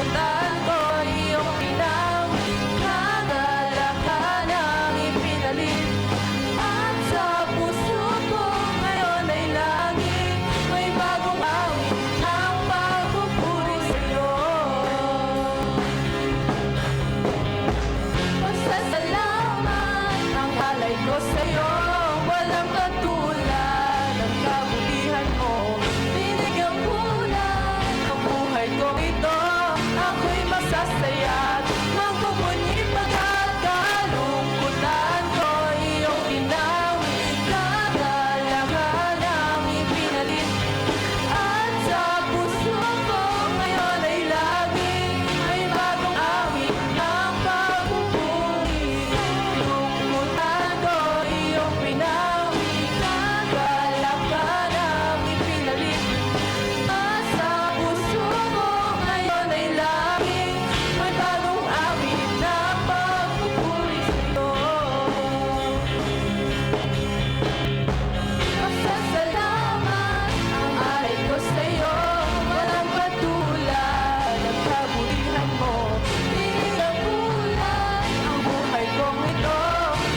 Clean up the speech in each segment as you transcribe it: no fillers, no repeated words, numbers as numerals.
kalungkutan ko iyong pinawi, kagalakan ang ipinalit. At sa puso ko ngayon ay laging may bagong awit ng pagpupuri sa'yo. Pasasalamat ang alay ko sa'yo, walang katulad ng kabutihan mo. Binigyan bulan ang buhay ko ito, ako'y masasaya at magpupunyi pagkat kalungkutan ko iyong pinawi, kagalakan ang ipinalit. At sa puso ko ngayon ay laging may bagong awit ng pagpupuri. Kalungkutan ko iyong pinawi, kagalakan ang ipinalit. At sa puso ko ngayon ay laging may bagong awit ng pagpupuri sa'yo. Pasasalamat ang alay ko sa'yo, walang katulad ng kabutihan mo. Binigyan bulan ang buhay kong ito,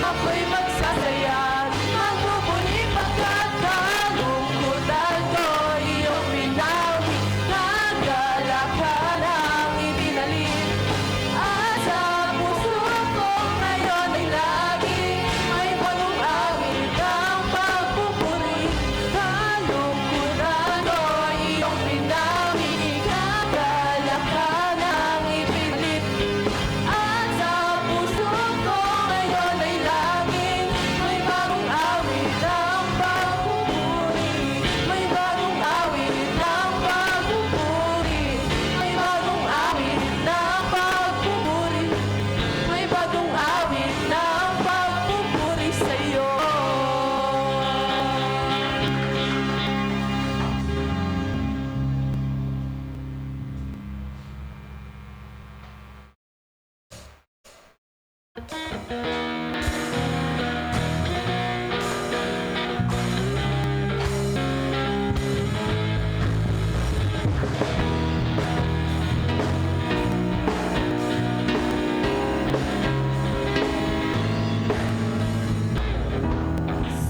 ako'y magsasaya at magpupunyi pagkat kalungkutan ko iyong pinawi, kagalakan ang ibinalit. At sa puso ko ngayon ay laging may bagong awit ng pagpupuri. Kalungkutan ko iyong pinawi, kagalakan ang ipinalit. At sa puso ko ngayon ay laging may bagong awit ng pagpupuri. May bagong awit ng pagpupuri. May bagong awit ng pagpupuri. May bagong awit ng pagpupuri sa'yo.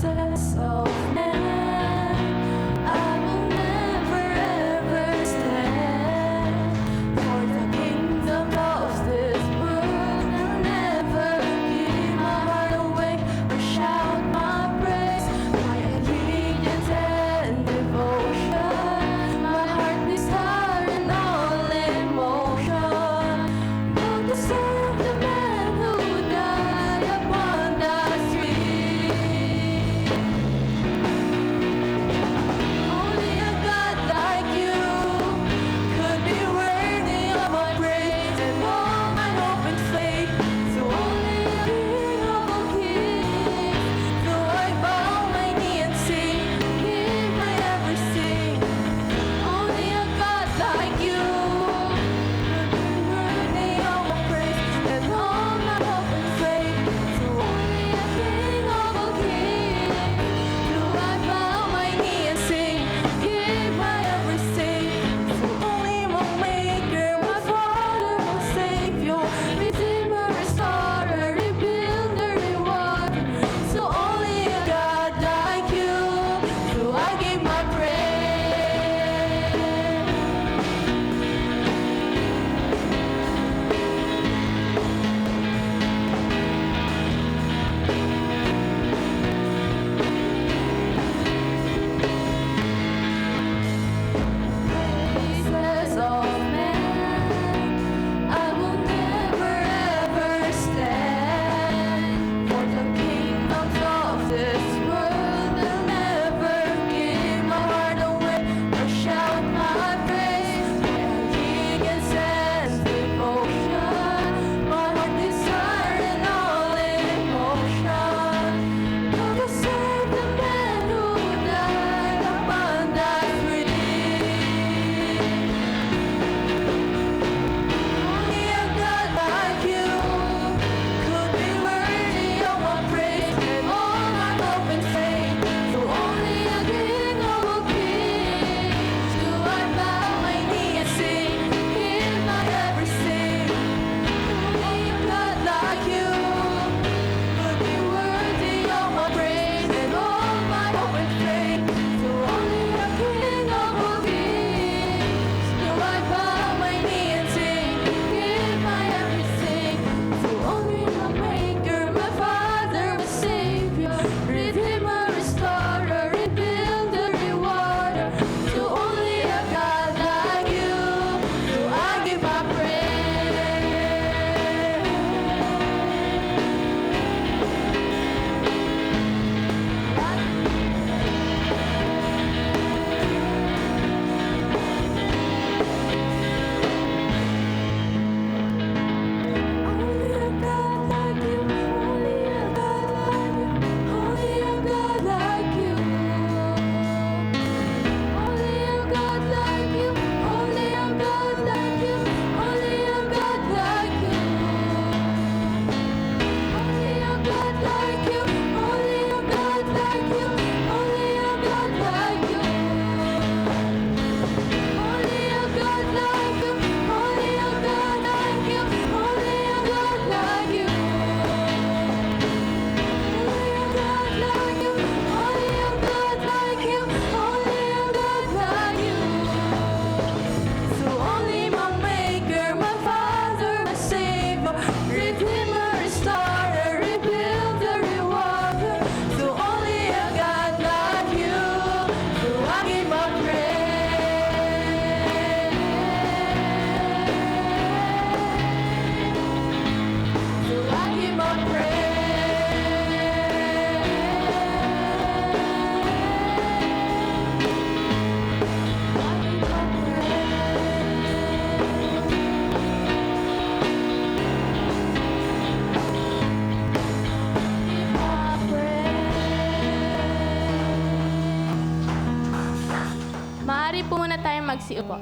Says of man, I will never ever stand for the kingdom of this world. I'll never give magsiupo po.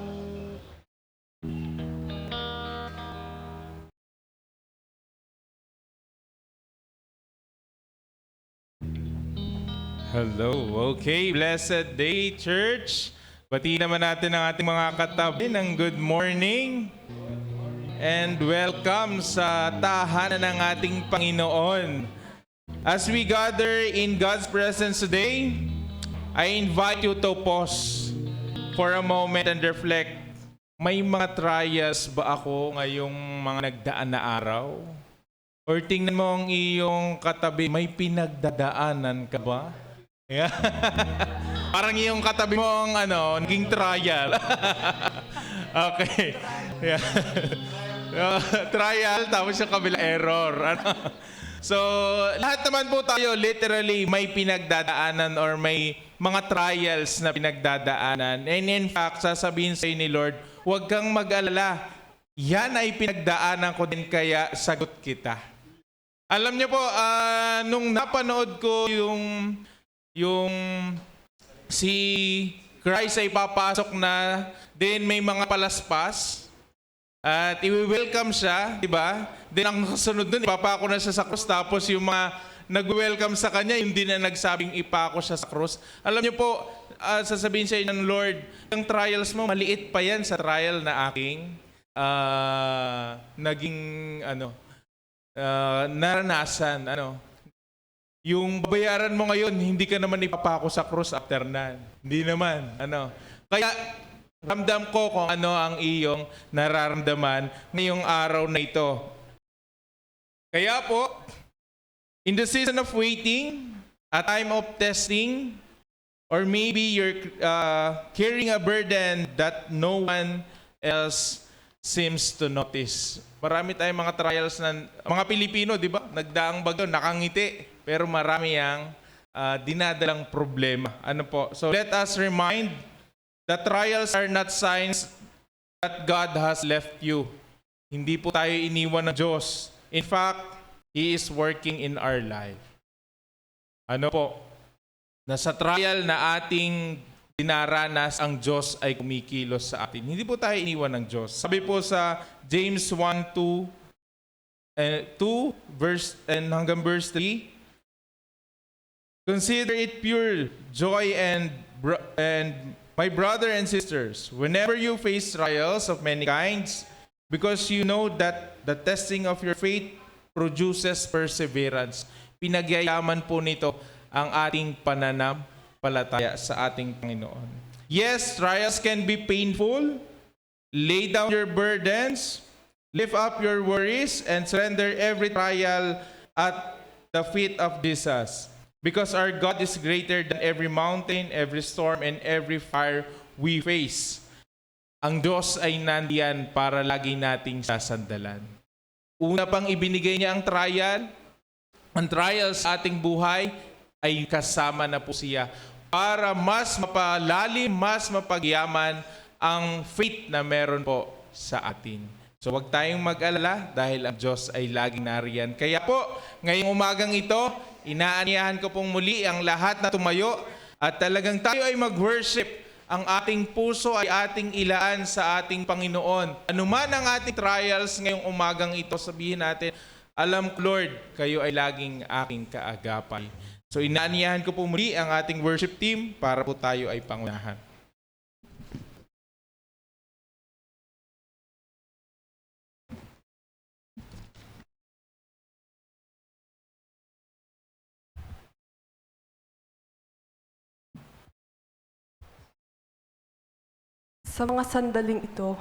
Hello. Okay, blessed day, church. Bati naman natin ang ating mga katabi ng good morning. And welcome sa tahanan ng ating Panginoon. As we gather in God's presence today, I invite you to pause for a moment and reflect. May mga trials ba ako ngayong mga nagdaan na araw? Or tingnan mo ang iyong katabi, may pinagdadaanan ka ba? Yeah. Parang yung katabi mo ang naging trial. Okay. Yeah. Trial, tapos yung kabila error. So, lahat naman po tayo literally may pinagdadaanan or may mga trials na pinagdadaanan. And in fact, sasabihin sa ni Lord, huwag kang mag-alala. Yan ay pinagdaanan ko din kaya sagot kita. Alam niyo po, nung napanood ko yung si Christ ay papasok na, then may mga palaspas, at i-welcome siya, di ba? Then ang kasunod dun, ipapako na siya sa krus, tapos yung mga nag-welcome sa kanya, hindi na nagsabing ipako siya sa krus. Alam niyo po, sasabihin sa inyo ng Lord, ang trials mo, maliit pa yan sa trial na aking naging naranasan. Yung babayaran mo ngayon, hindi ka naman ipapako sa krus after na. Hindi naman. Kaya, ramdam ko kung ano ang iyong nararamdaman ngayong araw na ito. Kaya po, in the season of waiting, a time of testing, or maybe you're carrying a burden that no one else seems to notice. Marami tayong mga trials na, mga Pilipino, di ba? Nagdaang bagyo, nakangiti. Pero marami ang dinadalang problema. So let us remind that trials are not signs that God has left you. Hindi po tayo iniwan ng Diyos. In fact, He is working in our life. Nasa trial na ating dinaranas, ang Diyos ay kumikilos sa atin. Hindi po tayo iniwan ng Diyos. Sabi po sa James 1:2 verse and hanggang verse 3, consider it pure joy and my brother and sisters, whenever you face trials of many kinds, because you know that the testing of your faith produces perseverance. Pinagyayaman po nito ang ating pananampalataya sa ating Panginoon. Yes, trials can be painful. Lay down your burdens, lift up your worries, and surrender every trial at the feet of Jesus. Because our God is greater than every mountain, every storm, and every fire we face. Ang Diyos ay nandiyan para lagi nating sasandalan. Una pang ibinigay niya ang trial. Ang trial sa ating buhay ay kasama na po siya para mas mapalalim, mas mapagyaman ang faith na meron po sa atin. So huwag tayong mag-alala dahil ang Diyos ay laging nariyan. Kaya po, ngayong umagang ito, inaanyahan ko pong muli ang lahat na tumayo at talagang tayo ay mag-worship. Ang ating puso ay ating ilaan sa ating Panginoon. Ano man ang ating trials ngayong umagang ito, sabihin natin, alam ko Lord, kayo ay laging aking kaagapay. So inaanyahan ko po muli ang ating worship team para po tayo ay pangunahan. Sa mga sandaling ito,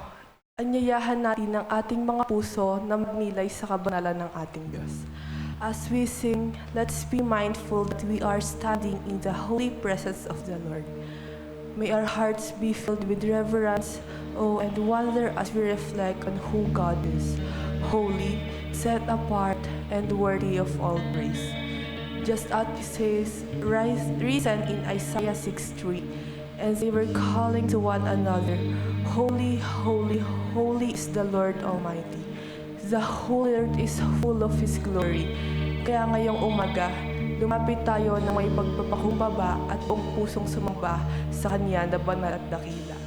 anyayahan natin ang ating mga puso na magnilay sa kabanalan ng ating Diyos. As we sing, let's be mindful that we are standing in the holy presence of the Lord. May our hearts be filled with reverence, awe, and wonder as we reflect on who God is, holy, set apart, and worthy of all praise. Just as it says, written in Isaiah 6:3, and they were calling to one another, Holy, holy, holy is the Lord Almighty. The whole earth is full of His glory. Kaya ngayong umaga, lumapit tayo na may pagpapakumbaba at buong pusong sumamba sa Kanya na banal at dakila.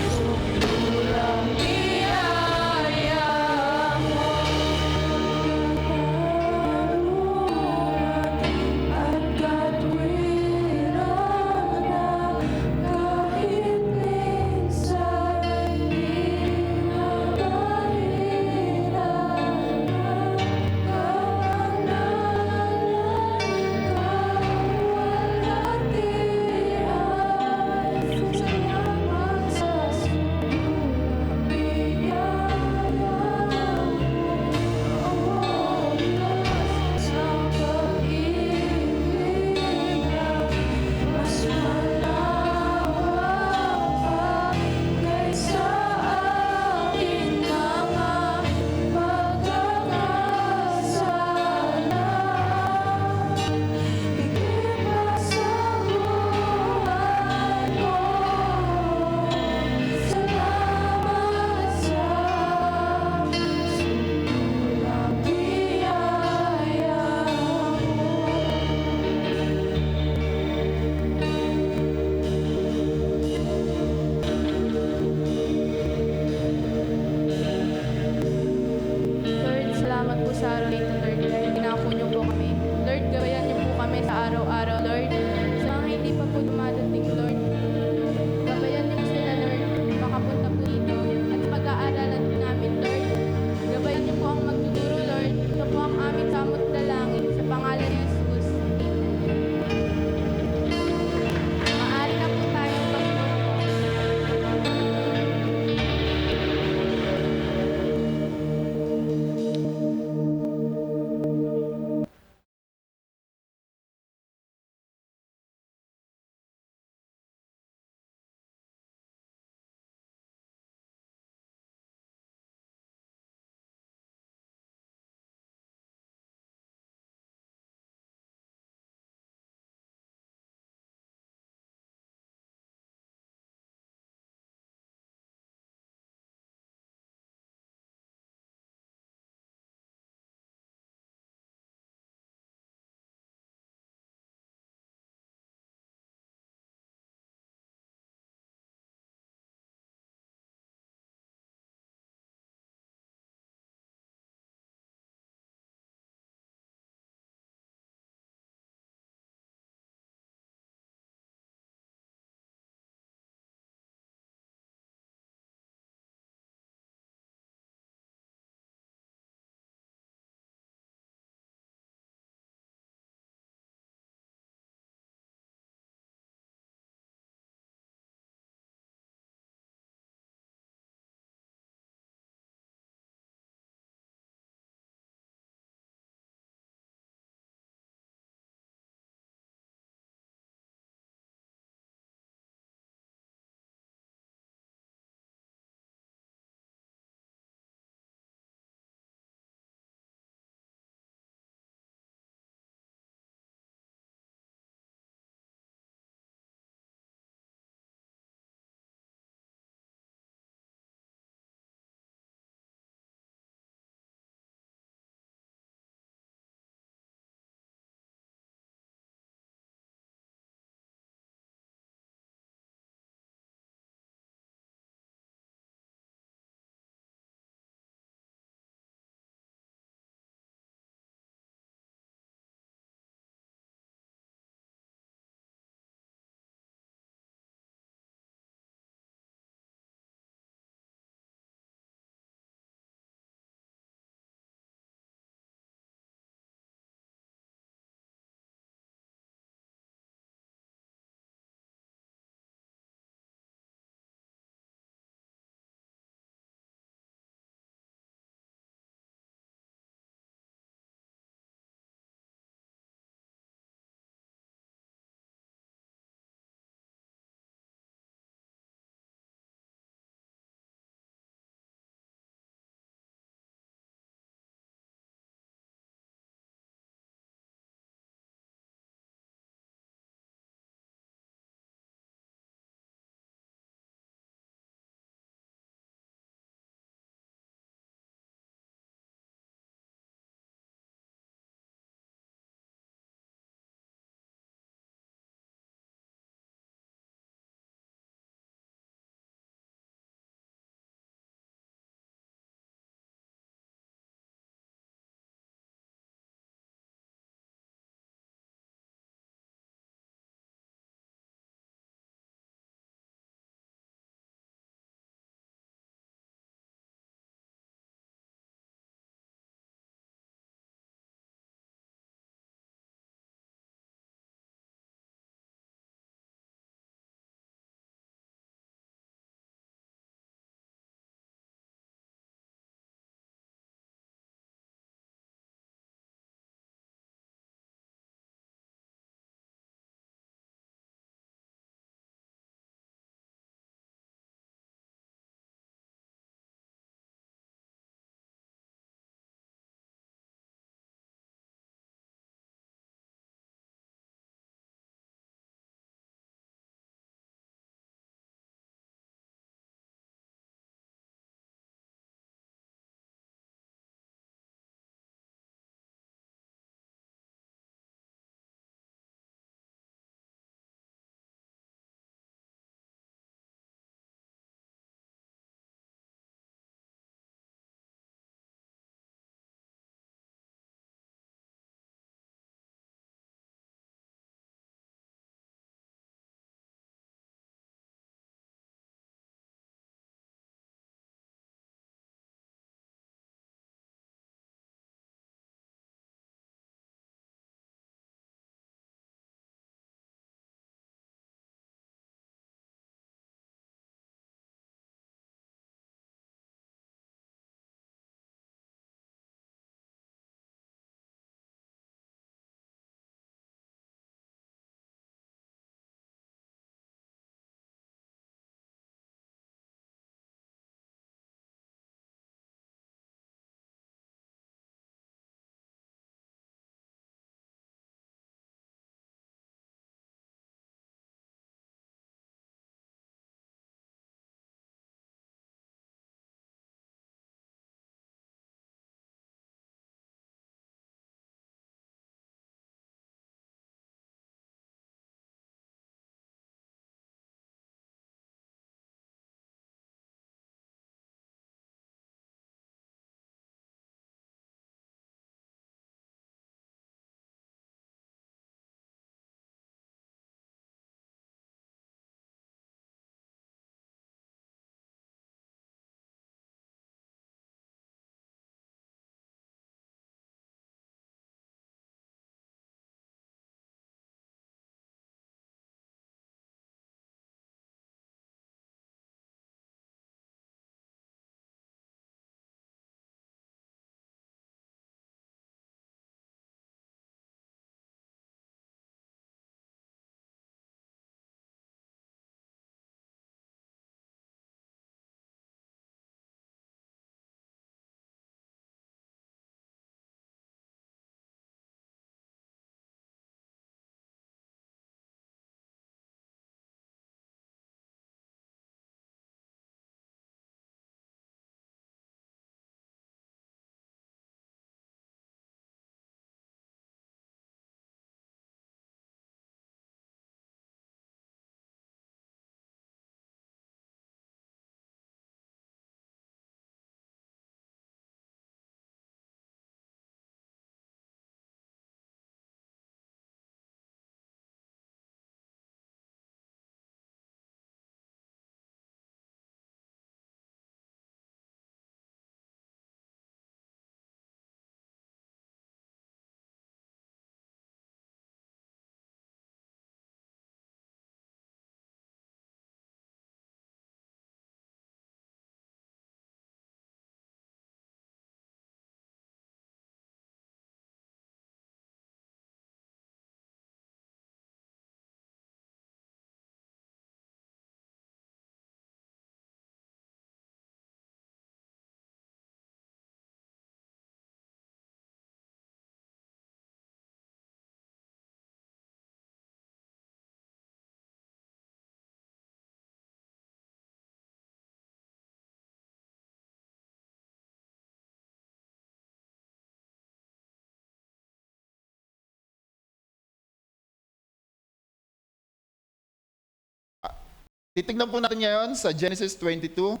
Titignan po natin ngayon sa Genesis 22.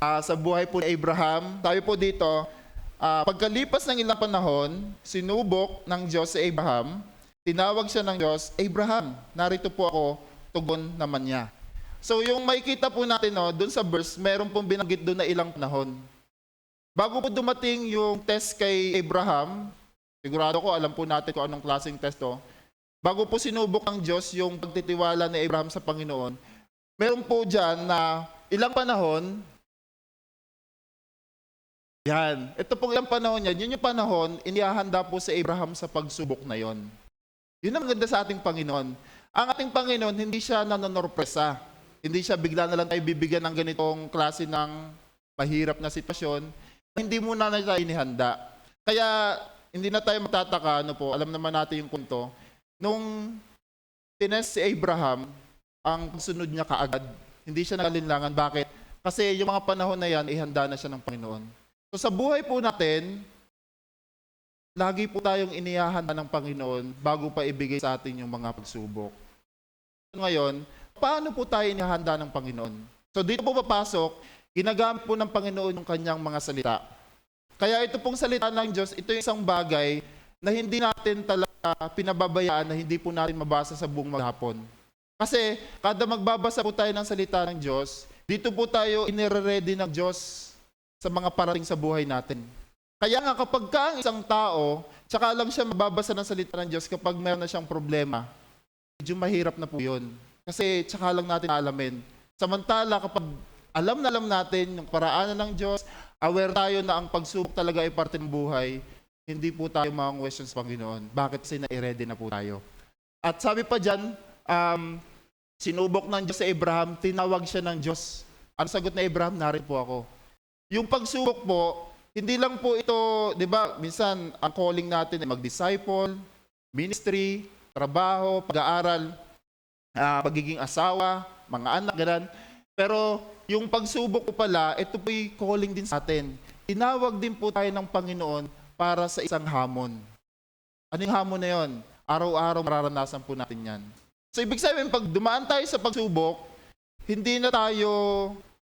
Sa buhay po ni Abraham. Tayo po dito, pagkalipas ng ilang panahon, sinubok ng Diyos si Abraham. Tinawag siya ng Diyos, Abraham, narito po ako, tugon naman niya. So yung makikita po natin doon sa verse, meron pong binanggit doon na ilang panahon. Bago po dumating yung test kay Abraham, sigurado ko alam po natin kung anong klaseng test to. Bago po sinubok ng Diyos yung pagtitiwala ni Abraham sa Panginoon, meron po dyan na ilang panahon, yan, ito pong ilang panahon yan, yun yung panahon, inihahanda po si Abraham sa pagsubok na yon. Yun ang maganda sa ating Panginoon. Ang ating Panginoon, hindi siya nanonorpresa. Hindi siya bigla na lang tayo bibigyan ng ganitong klase ng mahirap na sitwasyon. Hindi muna na tayo inihanda. Kaya, hindi na tayo magtataka, alam naman natin yung punto. Nung tinest si Abraham, ang pagsunod niya kaagad, hindi siya nakalinlangan. Bakit? Kasi yung mga panahon na yan, ihanda na siya ng Panginoon. So sa buhay po natin, lagi po tayong inihahanda ng Panginoon bago pa ibigay sa atin yung mga pagsubok. Ngayon, paano po tayo inihahanda ng Panginoon? So dito po papasok, ginagamit po ng Panginoon yung kanyang mga salita. Kaya ito pong salita ng Diyos, ito yung isang bagay na hindi natin talaga pinababayaan, na hindi po natin mabasa sa buong maghapon. Kasi kada magbabasa po tayo ng salita ng Diyos, dito po tayo inire-ready ng Diyos sa mga parating sa buhay natin. Kaya nga kapag ang isang tao, tsaka lang siya mababasa ng salita ng Diyos kapag meron na siyang problema, medyo mahirap na po yun. Kasi tsaka lang natin alamin. Samantala kapag alam natin yung paraanan ng Diyos, aware tayo na ang pagsubok talaga ay parte ng buhay, hindi po tayo mga questions sa Panginoon. Bakit? Kasi na-ready na po tayo. At sabi pa dyan, sinubok ng Diyos sa Abraham, tinawag siya ng Diyos. Ano sagot na Abraham? Narito po ako. Yung pagsubok po, hindi lang po ito, di ba, minsan ang calling natin ay mag-disciple, ministry, trabaho, pag-aaral, pagiging asawa, mga anak, ganun. Pero yung pagsubok po pala, ito po'y calling din sa atin. Tinawag din po tayo ng Panginoon para sa isang hamon. Ano yung hamon na yun? Araw-araw mararanasan po natin yan. So ibig sabihin, pag dumaan tayo sa pagsubok, hindi na tayo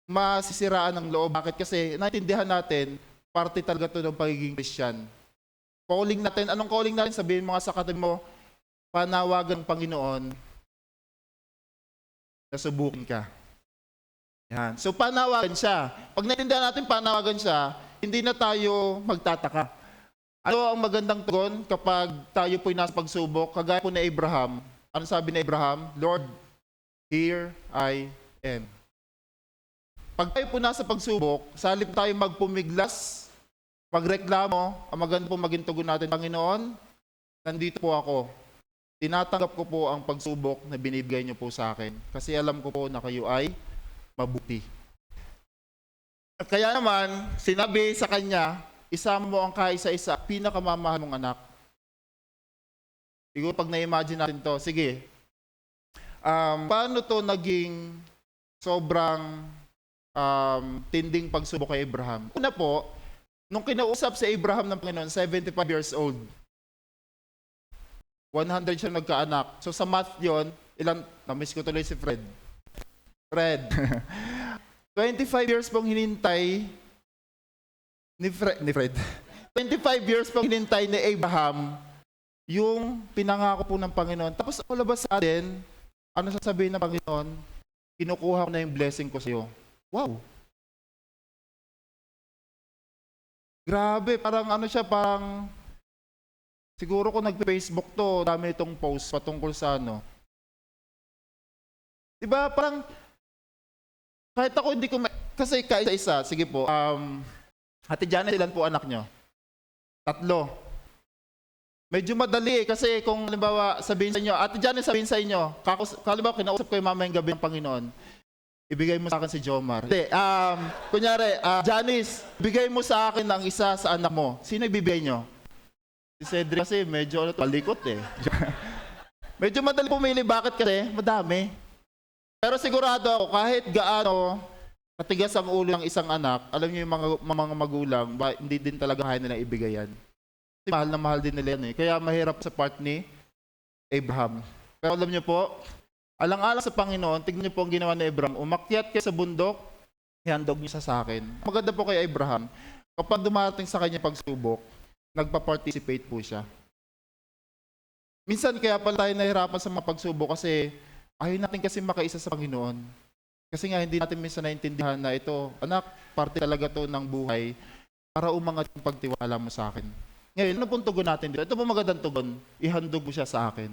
masisiraan ng loob. Bakit? Kasi naintindihan natin, parte talaga ito ng pagiging Christian. Calling natin, anong calling natin? Sabihin mo nga sa katabi mo, panawagan ng Panginoon, nasubukin ka. Yan. So panawagan siya. Pag naintindihan natin panawagan siya, hindi na tayo magtataka. Ano ang magandang tugon kapag tayo po'y nasa pagsubok? Kagaya po ni Abraham. Ano sabi ni Abraham? Lord, here I am. Pag tayo po nasa pagsubok, sa halip tayo magpumiglas, magreklamo, ang maganda po maging tugon natin, Panginoon, nandito po ako. Tinatanggap ko po ang pagsubok na binibigay niyo po sa akin. Kasi alam ko po na kayo ay mabuti. At kaya naman, sinabi sa kanya, isama mo ang kaisa-isa, pinakamamahal mong anak. Siguro pag na-imagine natin to, sige, paano to naging sobrang tinding pagsubok kay Abraham? Una po, nung kinausap si Abraham ng Panginoon, 75 years old, 100 siya nagkaanak. So sa math yun, na-miss ko tuloy si Fred. 25 years pong hinintay ni Fred. 25 years pong hinintay ni Abraham yung pinangako po ng Panginoon. Tapos palabas sa atin, ano sasabihin ng Panginoon? Kinukuha ko na yung blessing ko sa iyo. Wow! Grabe, parang ano siya, parang siguro kung nag-Facebook to, dami itong post patungkol sa ano. Diba, parang kahit ako hindi ko kasi kaisa-isa, sige po, Ate Janet, ilan po anak nyo? 3. Medyo madali kasi kung halimbawa sabihin sa inyo, Ate Janet sabihin sa inyo, halimbawa kinausap ko yung mamayang gabi ng Panginoon, ibigay mo sa akin si Jomar. Hindi, kunyari, Janice, bigay mo sa akin ang isa sa anak mo. Sino ibibigay nyo? Si Cedric kasi medyo palikot eh. Medyo madali pumili, bakit kasi? Madami. Pero sigurado ako, kahit gaano matigas ang ulo ng isang anak, alam niyo yung mga magulang, hindi din talaga kaya nila ibigay yan. Kasi mahal na mahal din nila yan eh. Kaya mahirap sa part ni Abraham. Pero alam niyo po, Alang-alang sa Panginoon, tignan niyo po ang ginawa ni Abraham. Umakyat kayo sa bundok, ihandog niyo sa akin. Maganda po kay Abraham, kapag dumating sa kanya pagsubok, nagpa-participate po siya. Minsan kaya pala tayo nahihirapan sa mga pagsubok kasi ayaw natin kasi makaisa sa Panginoon. Kasi nga hindi natin minsan naintindihan na ito, anak, parte talaga to ng buhay para umangat yung pagtiwala mo sa akin. Ngayon, ano pong tugon natin dito? Ito po magandang tugon, ihandog mo siya sa akin.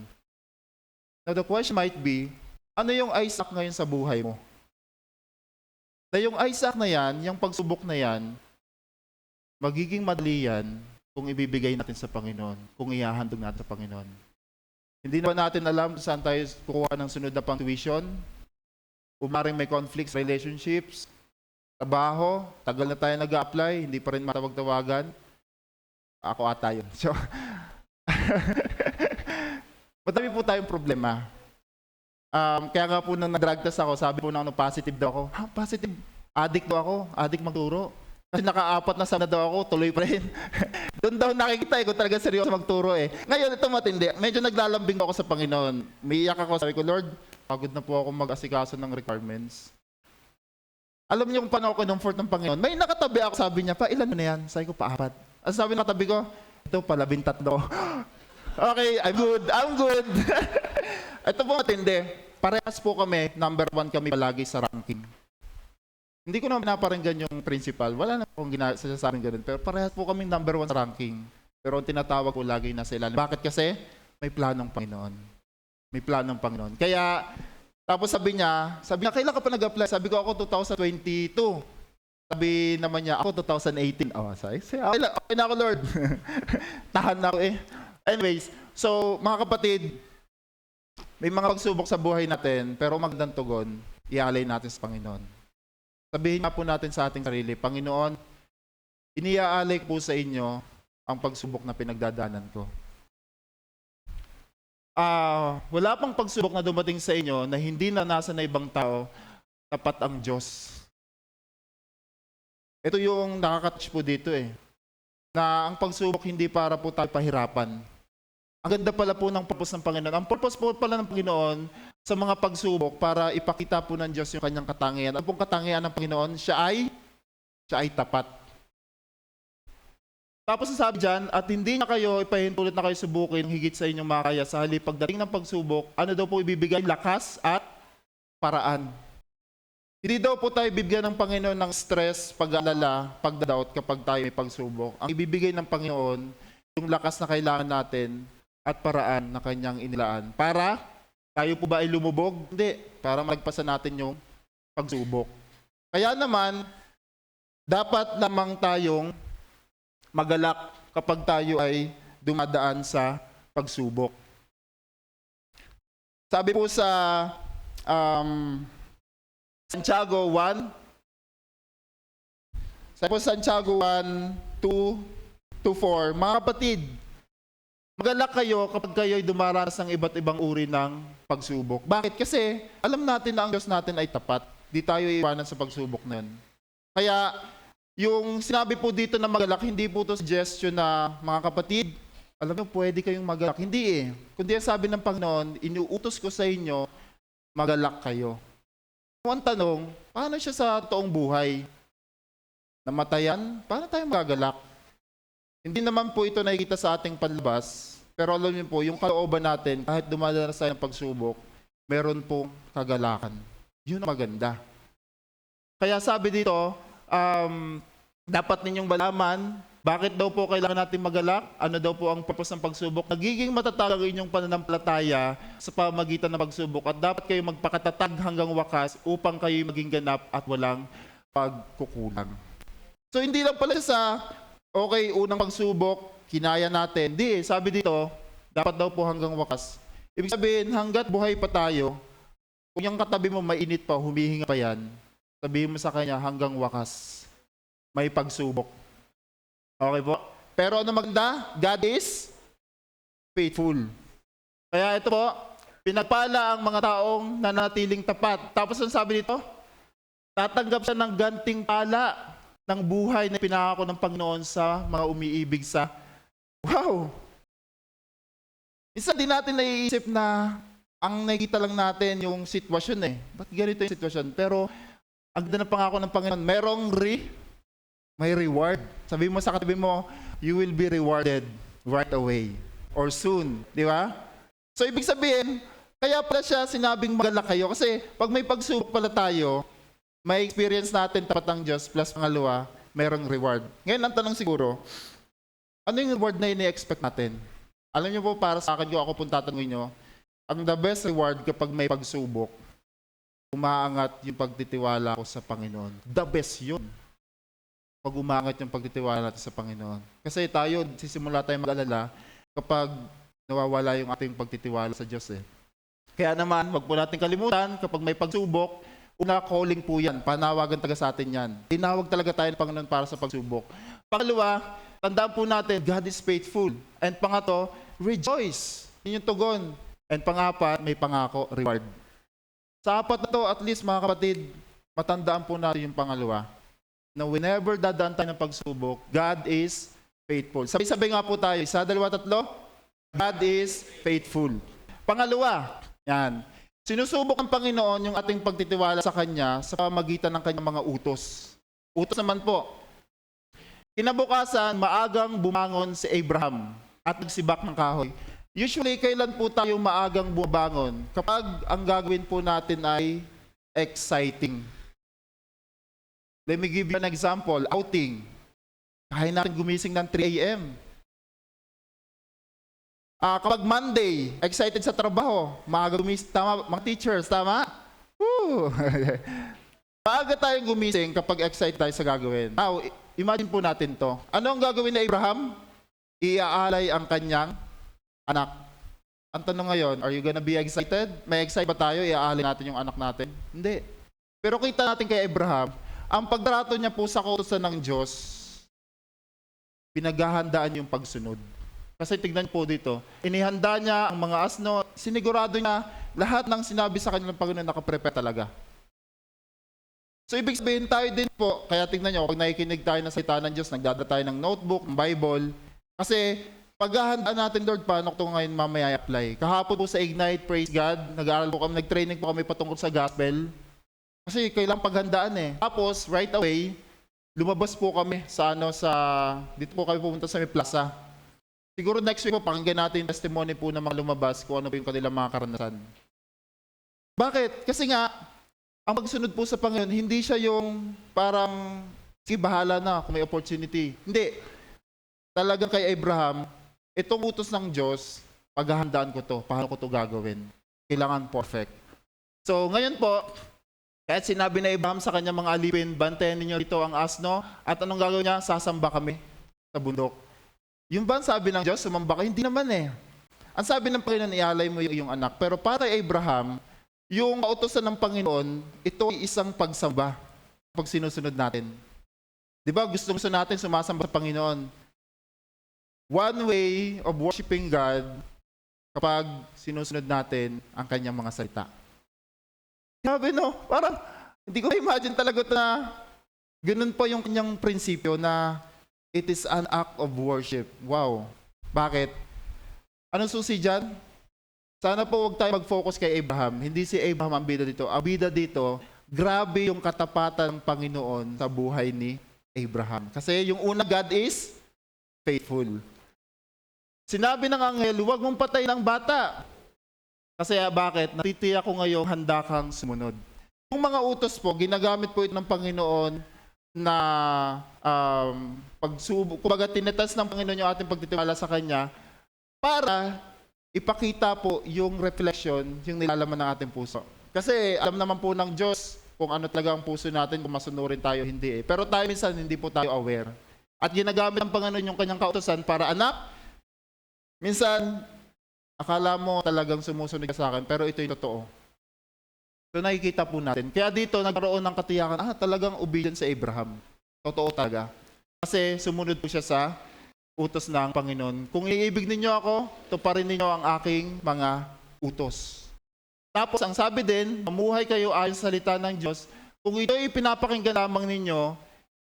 Now the question might be, ano yung Isaac ngayon sa buhay mo? Na yung Isaac na yan, yung pagsubok na yan, magiging madali yan kung ibibigay natin sa Panginoon, kung ihahandog natin sa Panginoon. Hindi na ba natin alam saan tayo kukuha ng sunod na pang tuition? Umaring may conflicts, relationships, trabaho, tagal na tayo nag-a-apply, hindi pa rin matawag-tawagan. Ako ata yun. So, madami po tayong problema. Kaya nga po nung nag-drug test ako, sabi po na positive daw ako. Ha, positive? Addict daw ako, addict magturo. Kasi naka-4 na sana daw ako, tuloy pa rin. Doon daw nakikita kung talaga seryoso magturo eh. Ngayon, ito matindi. Medyo naglalambing ako sa Panginoon. Umiiyak ako, sabi ko, Lord, pagod na po ako mag-asikaso ng requirements. Alam niyo kung paano ako comfort ng Panginoon? May nakatabi ako, sabi niya, pa ilan mo na yan? Sabi ko, pa 4. Ang sabi ng katabi ko, ito pala, 13. Okay, I'm good. Ito po matindi. Parehas po kami, number 1 kami palagi sa ranking. Hindi ko naman pinaparinggan yung principal. Wala na akong sinasabing ganun. Pero parehas po kami number 1 sa ranking. Pero ang tinatawag ko lagi nasa ilalim. Bakit kasi? May planong Panginoon. May planong Panginoon. Kaya, tapos sabi niya, kailan ka pa nag-apply? Sabi ko, ako 2022. Sabi naman niya, ako 2018. Oh, okay na ako, Lord. Tahan na ako eh. Anyways, so mga kapatid, may mga pagsubok sa buhay natin, pero magandang tugon, ialay natin sa Panginoon. Sabihin nga po natin sa ating sarili, Panginoon, iniaalay po sa inyo ang pagsubok na pinagdadaanan ko. Wala pang pagsubok na dumating sa inyo na hindi naranasan na ibang tao, tapat ang Diyos. Ito yung nakaka-touch po dito eh. Na ang pagsubok hindi para po tayo pahirapan. Ang ganda pala po ng purpose ng Panginoon. Ang purpose po pala ng Panginoon sa mga pagsubok para ipakita po ng Diyos yung kanyang katangian. Ano pong katangian ng Panginoon? Siya ay tapat. Tapos sasabi dyan, at hindi na kayo ipahintulot na kayo subukin higit sa inyong makaya. Sa halip pagdating ng pagsubok, ano daw po ibibigay? Lakas at paraan. Hindi daw po tayo bibigyan ng Panginoon ng stress, pag-alala, pagdadoubt kapag tayo may pagsubok. Ang ibibigay ng Panginoon, yung lakas na kailangan natin at paraan na kanyang inilaan. Para tayo po ba ay lumubog? Hindi. Para malagpasan natin yung pagsubok. Kaya naman, dapat lamang tayong magalak kapag tayo ay dumadaan sa pagsubok. Sabi po sa Santiago 1, sabi po Santiago 1:2-4, mga kapatid, magalak kayo kapag kayo ay dumaranas ng iba't ibang uri ng pagsubok. Bakit? Kasi alam natin na ang Diyos natin ay tapat. Di tayo iwanan sa pagsubok na yun. Kaya yung sinabi po dito na magalak, hindi po ito suggestion na mga kapatid, alam niyo, pwede kayong magalak. Hindi eh. Kundi ang sabi ng Panginoon, inuutos ko sa inyo, magalak kayo. Ang tanong, paano siya sa toong buhay? Namatayan? Paano tayo magagalak? Hindi naman po ito nakikita sa ating panlabas, pero alam niyo po, yung kalooban natin, kahit dumadanas tayo ng pagsubok, meron pong kagalakan. Yun ang maganda. Kaya sabi dito, dapat ninyong malaman, bakit daw po kailangan natin magalak? Ano daw po ang purpose ng pagsubok? Nagiging matatag ang inyong pananampalataya sa pamamagitan ng pagsubok at dapat kayo magpakatatag hanggang wakas upang kayo maging ganap at walang pagkukulang. So hindi lang pala sa okay, unang pagsubok, kinaya natin. Hindi, sabi dito, dapat daw po hanggang wakas. Ibig sabihin, hanggat buhay pa tayo, kung yung katabi mo mainit pa, humihinga pa yan, sabihin mo sa kanya hanggang wakas, may pagsubok. Okay po? Pero ano maganda? God is faithful. Kaya ito po, pinagpala ang mga taong nanatiling tapat. Tapos ang sabi dito, tatanggap siya ng ganting pala ng buhay na pinangako ng Panginoon sa mga umiibig sa... Wow! Isa din natin naiisip na ang nakikita lang natin yung sitwasyon eh. Ba't ganito yung sitwasyon? Pero, ang ganda ng pangako ng Panginoon, may reward. Sabi mo sa katabi mo, you will be rewarded right away or soon. Di ba? So, ibig sabihin, kaya pala siya sinabing magalak kayo. Kasi, pag may pagsubok pala tayo, may experience natin tapat ng Diyos, plus pangalawa, mayroong reward. Ngayon, ang tanong siguro, ano yung reward na ini-expect natin? Alam niyo po, para sa akin, kung ako pong tatanungin nyo, ang the best reward kapag may pagsubok, umaangat yung pagtitiwala ko sa Panginoon. The best yun. Pag umaangat yung pagtitiwala natin sa Panginoon. Kasi tayo, sisimula tayong mag-alala kapag nawawala yung ating pagtitiwala sa Diyos eh. Kaya naman, wag po natin kalimutan, kapag may pagsubok, una, calling po yan. Panawagan taga sa atin yan. Tinawag talaga tayo ng Panginoon para sa pagsubok. Pangalawa, tandaan po natin, God is faithful. And pangatlo, rejoice. Yun yung tugon. And pangapat, may pangako, reward. Sa apat na to, at least mga kapatid, matandaan po natin yung pangalawa. Na whenever dadaan tayo ng pagsubok, God is faithful. Sabay-sabay nga po tayo. 1, 2, 3. God is faithful. Pangalawa, yan. Sinusubok ng Panginoon yung ating pagtitiwala sa Kanya sa pamamagitan ng Kanyang mga utos. Utos naman po. Kinabukasan, maagang bumangon si Abraham at nagsibak ng kahoy. Usually, kailan po tayo maagang bumangon? Kapag ang gagawin po natin ay exciting. Let me give you an example. Outing. Kaya natin gumising ng 3 a.m. Kapag Monday, excited sa trabaho, maaga gumising, tama, mga teachers, tama? Woo! Maaga tayong gumising kapag excited tayo sa gagawin. Now, imagine po natin to. Ano ang gagawin ni Abraham? Iaalay ang kanyang anak. Ang tanong ngayon, are you gonna be excited? May excited ba tayo? Iaalay natin yung anak natin? Hindi. Pero kita natin kay Abraham, ang pagtrato niya po sa kautusan ng Diyos, pinaghahandaan yung pagsunod. Kasi tignan po dito, inihanda niya ang mga asno, sinigurado niya lahat ng sinabi sa kanya ng Panginoon nakaprepare talaga. So ibig sabihin tayo din po, kaya tignan niyo, pag nakikinig tayo ng salita ng Diyos, nagdada tayo ng notebook, ng Bible, kasi paghahandaan natin, Lord, paano ito ngayon mamaya i-apply? Kahapon po sa Ignite, praise God, nag-aaral po kami, nag-training po kami patungkol sa gospel. Kasi kailangang paghandaan eh. Tapos, right away, lumabas po kami sa dito po kami pumunta sa may plaza. Siguro next week po, pakinggan natin yung testimony po ng mga lumabas kung ano po yung kanilang mga karanasan. Bakit? Kasi nga, ang pagsunod po sa Panginoon, hindi siya yung parang, sige, bahala na kung may opportunity. Hindi. Talagang kay Abraham, itong utos ng Diyos, paghahandaan ko to, paano ko to gagawin? Kailangan perfect. So, ngayon po, kahit sinabi na Abraham sa kanyang mga alipin, bantayan ninyo dito ang asno, at anong gagawin niya? Sasamba kami sa bundok. Yung ba ang sabi ng Diyos, sumamba ka? Hindi naman eh. Ang sabi ng Panginoon, ialay mo yung anak. Pero para kay Abraham, yung kautosan ng Panginoon, ito ay isang pagsamba pag sinusunod natin. Di ba gusto natin sumasamba sa Panginoon? One way of worshiping God kapag sinusunod natin ang kanyang mga salita. Sabi no, parang hindi ko imagine talaga na ganun pa yung kanyang prinsipyo na it is an act of worship. Wow. Bakit? Anong susi dyan? Sana po huwag tayo mag-focus kay Abraham. Hindi si Abraham ang bida dito. Ang bida dito, grabe yung katapatan ng Panginoon sa buhay ni Abraham. Kasi yung una, God is faithful. Sinabi ng anghel, huwag mong patay ng bata. Kasi bakit? Natitiyak ko ngayong handa kang sumunod. Yung mga utos po, ginagamit po ito ng Panginoon na pagsubok. Kumbaga, tinetas ng Panginoon yung ating pagtitiwala sa Kanya para ipakita po yung reflection, yung nilalaman ng ating puso. Kasi alam naman po ng Diyos kung ano talaga ang puso natin, kung masunurin tayo, hindi eh. Pero tayo minsan hindi po tayo aware. At ginagamit ng Panginoon yung Kanyang kautosan para, anak, minsan, akala mo talagang sumusunod ka sa akin, pero ito yung totoo. So nakikita po natin. Kaya dito nagkaroon ng katiyakan, talagang obedient si Abraham. Totoo talaga. Kasi sumunod po siya sa utos ng Panginoon. Kung iibig ninyo ako, tuparin ninyo ang aking mga utos. Tapos ang sabi din, mamuhay kayo ayon sa salita ng Diyos. Kung ito ay pinapakinggan lamang ninyo,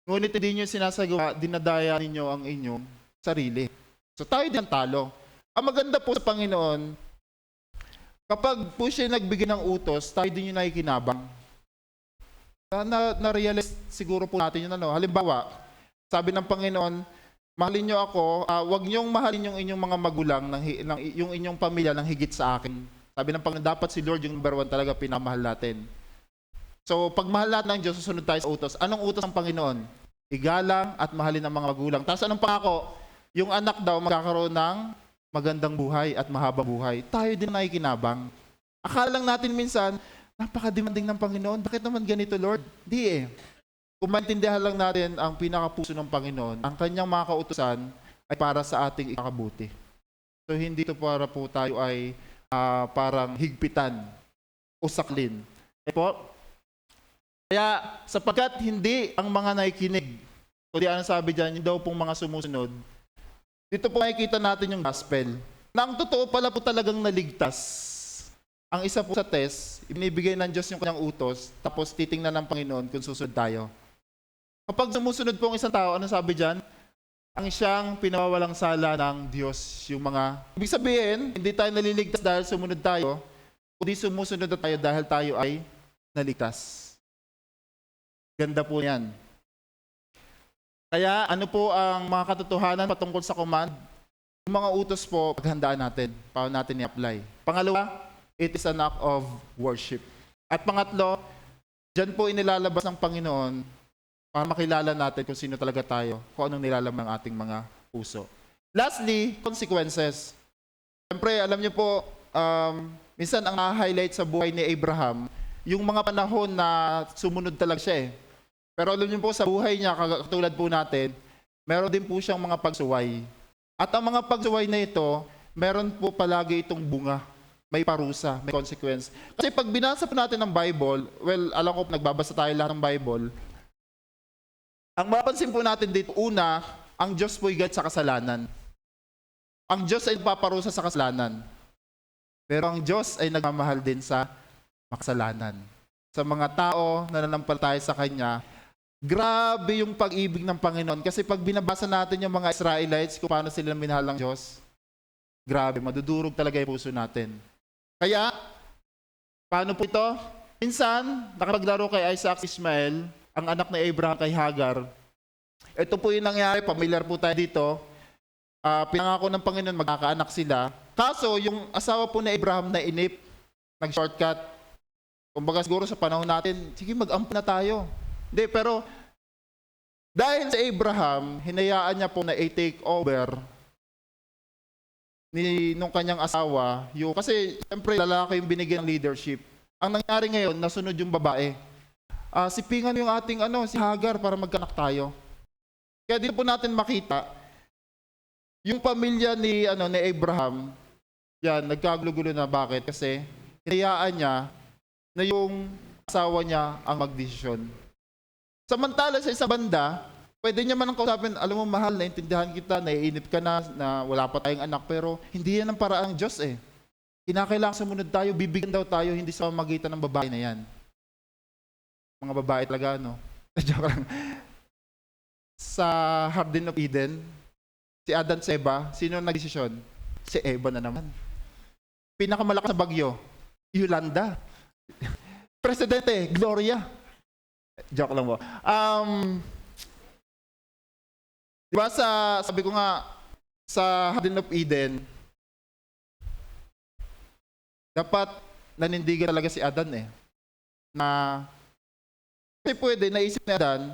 ngunit hindi nyo sinasagawa, dinadaya ninyo ang inyong sarili. So tayo din ang talo. Ang maganda po sa Panginoon, Kapag po siya nagbigay ng utos, tayo din yung nakikinabang. Na-realize siguro po natin yun. Halimbawa, sabi ng Panginoon, mahalin niyo ako, wag niyong mahalin yung inyong mga magulang, yung inyong pamilya ng higit sa akin. Sabi ng Panginoon, dapat si Lord yung number 1 talaga pinamahal natin. So, pag mahal natin ng Diyos, susunod tayo sa utos. Anong utos ng Panginoon? Igalang at mahalin ang mga magulang. Tapos anong pangako? Yung anak daw magkakaroon ng magandang buhay at mahabang buhay. Tayo din nakikinabang. Akala lang natin minsan, napaka-demanding ng Panginoon. Bakit naman ganito, Lord? Di eh. Kung maintindihan lang natin ang pinakapuso ng Panginoon, ang kanyang mga kautusan ay para sa ating ikabuti. So hindi ito para po tayo ay parang higpitan o saklin. Kaya sapagkat hindi ang mga nakikinig, kundi ano sabi dyan, yung daw pong mga sumusunod, dito po makikita natin yung gospel. Na ang totoo pala po talagang naligtas. Ang isa po sa test, ibinibigay ng Diyos yung kanyang utos, tapos titingnan ng Panginoon kung susunod tayo. Kapag sumusunod po ang isang tao, ano sabi dyan? Ang siyang pinawawalang sala ng Diyos. Yung mga, ibig sabihin, hindi tayo naliligtas dahil sumunod tayo, kundi sumusunod na tayo dahil tayo ay naligtas. Ganda po yan. Kaya ano po ang mga katotohanan patungkol sa command? Yung mga utos po, paghandaan natin. Paano natin i-apply? Pangalawa, it is an act of worship. At pangatlo, dyan po inilalabas ng Panginoon para makilala natin kung sino talaga tayo, kung anong nilalaman ng ating mga puso. Lastly, consequences. Siyempre, alam niyo po, minsan ang highlight sa buhay ni Abraham, yung mga panahon na sumunod talaga siya eh. Pero alam niyo po, sa buhay niya, katulad po natin, meron din po siyang mga pagsuway. At ang mga pagsuway na ito, meron po palagi itong bunga. May parusa, may consequence. Kasi pag binasa po natin ng Bible, well, alam ko nagbabasa tayo lahat ng Bible, ang mapapansin po natin dito, una, ang Diyos po higit sa kasalanan. Ang Diyos ay nagpaparusa sa kasalanan. Pero ang Diyos ay nagmamahal din sa makasalanan. Sa mga tao na nanampalataya sa Kanya, grabe yung pag-ibig ng Panginoon. Kasi pag binabasa natin yung mga Israelites kung paano sila minahal ng Diyos, grabe, madudurog talaga yung puso natin. Kaya, paano po ito? Minsan, nakapaglaro kay Isaac Ismael, ang anak ni Abraham kay Hagar. Ito po yung nangyari, familiar po tayo dito. Pinangako ng Panginoon, magkakaanak sila. Kaso, yung asawa po ni Abraham na inip, nag-shortcut. Kumbaga siguro sa panahon natin, sige mag-amp na tayo. Hindi, pero dahil sa Abraham, hinayaan niya po na i-take over nung kanyang asawa, kasi siyempre lalaki yung binigyan ng leadership. Ang nangyari ngayon, nasunod yung babae. Sipingan yung ating si Hagar para magkanak tayo. Kaya dito po natin makita, yung pamilya ni Abraham, yan, nagkagulo-gulo na. Bakit? Kasi hinayaan niya na yung asawa niya ang magdesisyon. Samantala sa isang banda, pwede niya man ang kausapin, alam mo mahal, naintindihan kita, naiinip ka na wala pa tayong anak, pero hindi yan ang paraang Diyos eh. Kinakailangan sumunod tayo, bibigyan daw tayo, hindi sa pamamagitan ng babae na yan. Mga babae talaga, no? Joke lang. Sa Garden of Eden, si Adan sa Eva, sino nagdesisyon? Si Eva na naman. Pinakamalakas na bagyo, Yolanda. Presidente, Gloria. Joke lang po. Diba sabi ko nga, sa Garden of Eden, dapat nanindigan talaga si Adan eh. Na, kasi pwede, naisip ni Adan,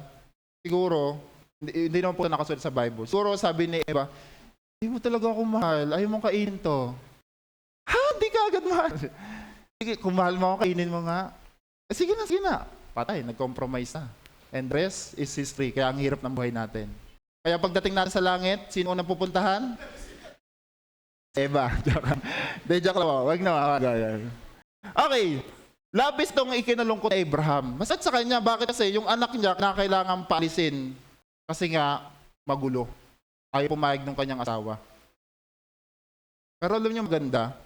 siguro, hindi naman po nakasulat sa Bible. Siguro sabi ni Eva, hindi mo talaga ako mahal, ayaw mong kainin to. Ha? Hindi ka agad mahal. Sige, kung mahal mo ako, kainin mo nga. Sige na. Patay, nag-compromise na. And rest is history, kaya ang hirap ng buhay natin. Kaya pagdating natin sa langit, sino unang pupuntahan? Eva. Joke lang. Wag na. Okay. Labis tong ikinalungkot ni Abraham. Masat sa kanya. Bakit? Kasi yung anak niya na kailangan paalisin. Kasi nga, magulo. Ayaw pumayag ng kanyang asawa. Pero alam niyo maganda.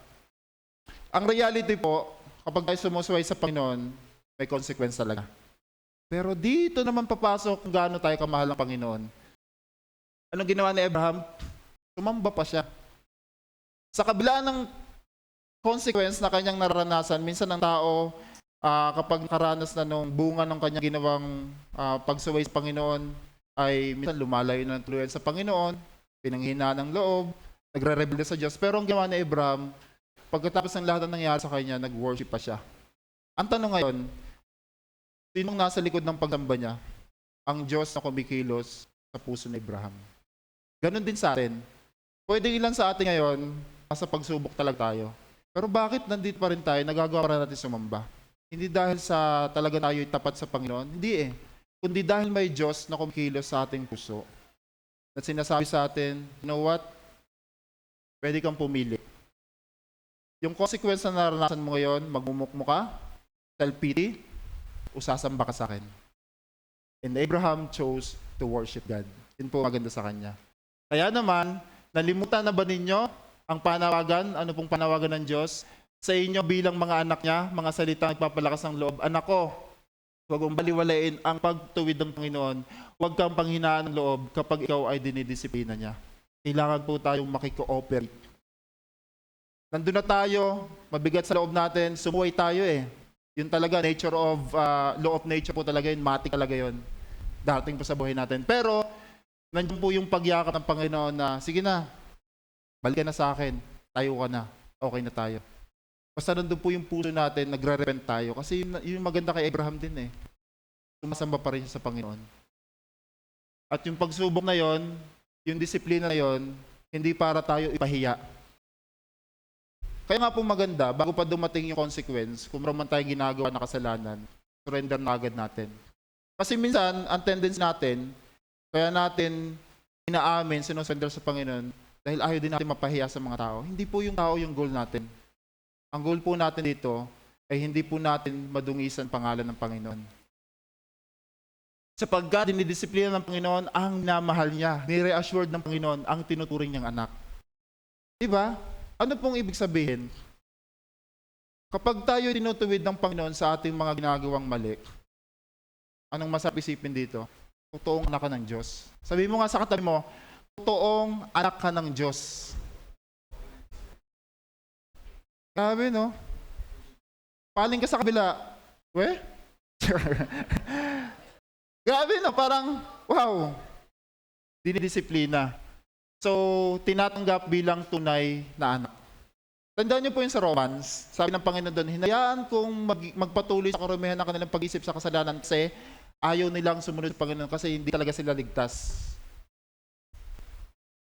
Ang reality po, kapag tayo sumusuway sa Panginoon, may consequence talaga. Pero dito naman papasok kung gaano tayo kamahal ng Panginoon. Anong ginawa ni Abraham? Tumamba pa siya. Sa kabila ng consequence na kanyang naranasan. Minsan ang tao, kapag nakaranas na nung bunga ng kanyang ginawang pagsuway sa Panginoon, ay minsan lumalayo na ng tuluyan sa Panginoon, pinanghinaan ng loob, nagre-rebelde sa Diyos. Pero ang ginawa ni Abraham, pagkatapos ng lahat ng nangyari sa kanya, nag-worship pa siya. Ang tanong ngayon, sinong nasa likod ng pagsamba niya? Ang Diyos na kumikilos sa puso ni Abraham. Ganon din sa atin. Pwede ilan sa atin ngayon, nasa pagsubok talaga tayo. Pero bakit nandito pa rin tayo, nagagawa pa rin natin sumamba? Hindi dahil sa talaga tayo tapat sa Panginoon, hindi eh. Kundi dahil may Diyos na kumikilos sa ating puso. At sinasabi sa atin, you know what? Pwede kang pumili. Yung consequence na naranasan mo ngayon, magmumukmo ka, self-pity, o sasamba ka sa akin. And Abraham chose to worship God. Yun po maganda sa kanya. Kaya naman, nalimutan na ba ninyo ang panawagan? Ano pong panawagan ng Diyos? Sa inyo bilang mga anak niya, mga salita nagpapalakas ng loob, anak ko, huwag mong baliwalain ang pagtuwid ng Panginoon. Huwag kang panghinaan ng loob kapag ikaw ay dinidisiplina niya. Kailangan po tayong makikooperate. Nandun na tayo, mabigat sa loob natin, sumuway tayo eh. Yun talaga, law of nature po talaga yun, matik talaga yun. Dating po sa buhay natin. Pero, nandiyan po yung pagyakap ng Panginoon na, sige na, balik ka na sa akin, tayo ka na, okay na tayo. Basta nandun po yung puso natin, nagre-repent tayo. Kasi yun maganda kay Abraham din eh. Sumasamba pa rin siya sa Panginoon. At yung pagsubok na yon, yung disiplina na yon, hindi para tayo ipahiya. Kaya nga po maganda, bago pa dumating yung consequence, kung meron man tayong ginagawa na kasalanan, surrender na agad natin. Kasi minsan, ang tendency natin, kaya natin inaamin, sinusurrender sa Panginoon, dahil ayaw din natin mapahiya sa mga tao. Hindi po yung tao yung goal natin. Ang goal po natin dito ay hindi po natin madungisan pangalan ng Panginoon. Sapagkat dinidisiplina ng Panginoon ang namahal niya. Ni-reassured ng Panginoon ang tinuturing niyang anak. Diba? Ano pong ibig sabihin? Kapag tayo tinutuwid ng Panginoon sa ating mga ginagawang mali, anong masarap isipin dito? Totoong anak ka ng Diyos. Sabi mo nga sa katabi mo, totoong anak ka ng Diyos. Grabe, no? Paling ka sa kabila. We? Grabe, no? Parang, wow. Dinidisiplina. So, tinatanggap bilang tunay na anak. Tandaan niyo po yung sa Romans, sabi ng Panginoon doon, hinayaan kong magpatuloy sa karumihan ng kanilang pag-isip sa kasalanan kasi ayaw nilang sumunod sa Panginoon kasi hindi talaga sila ligtas.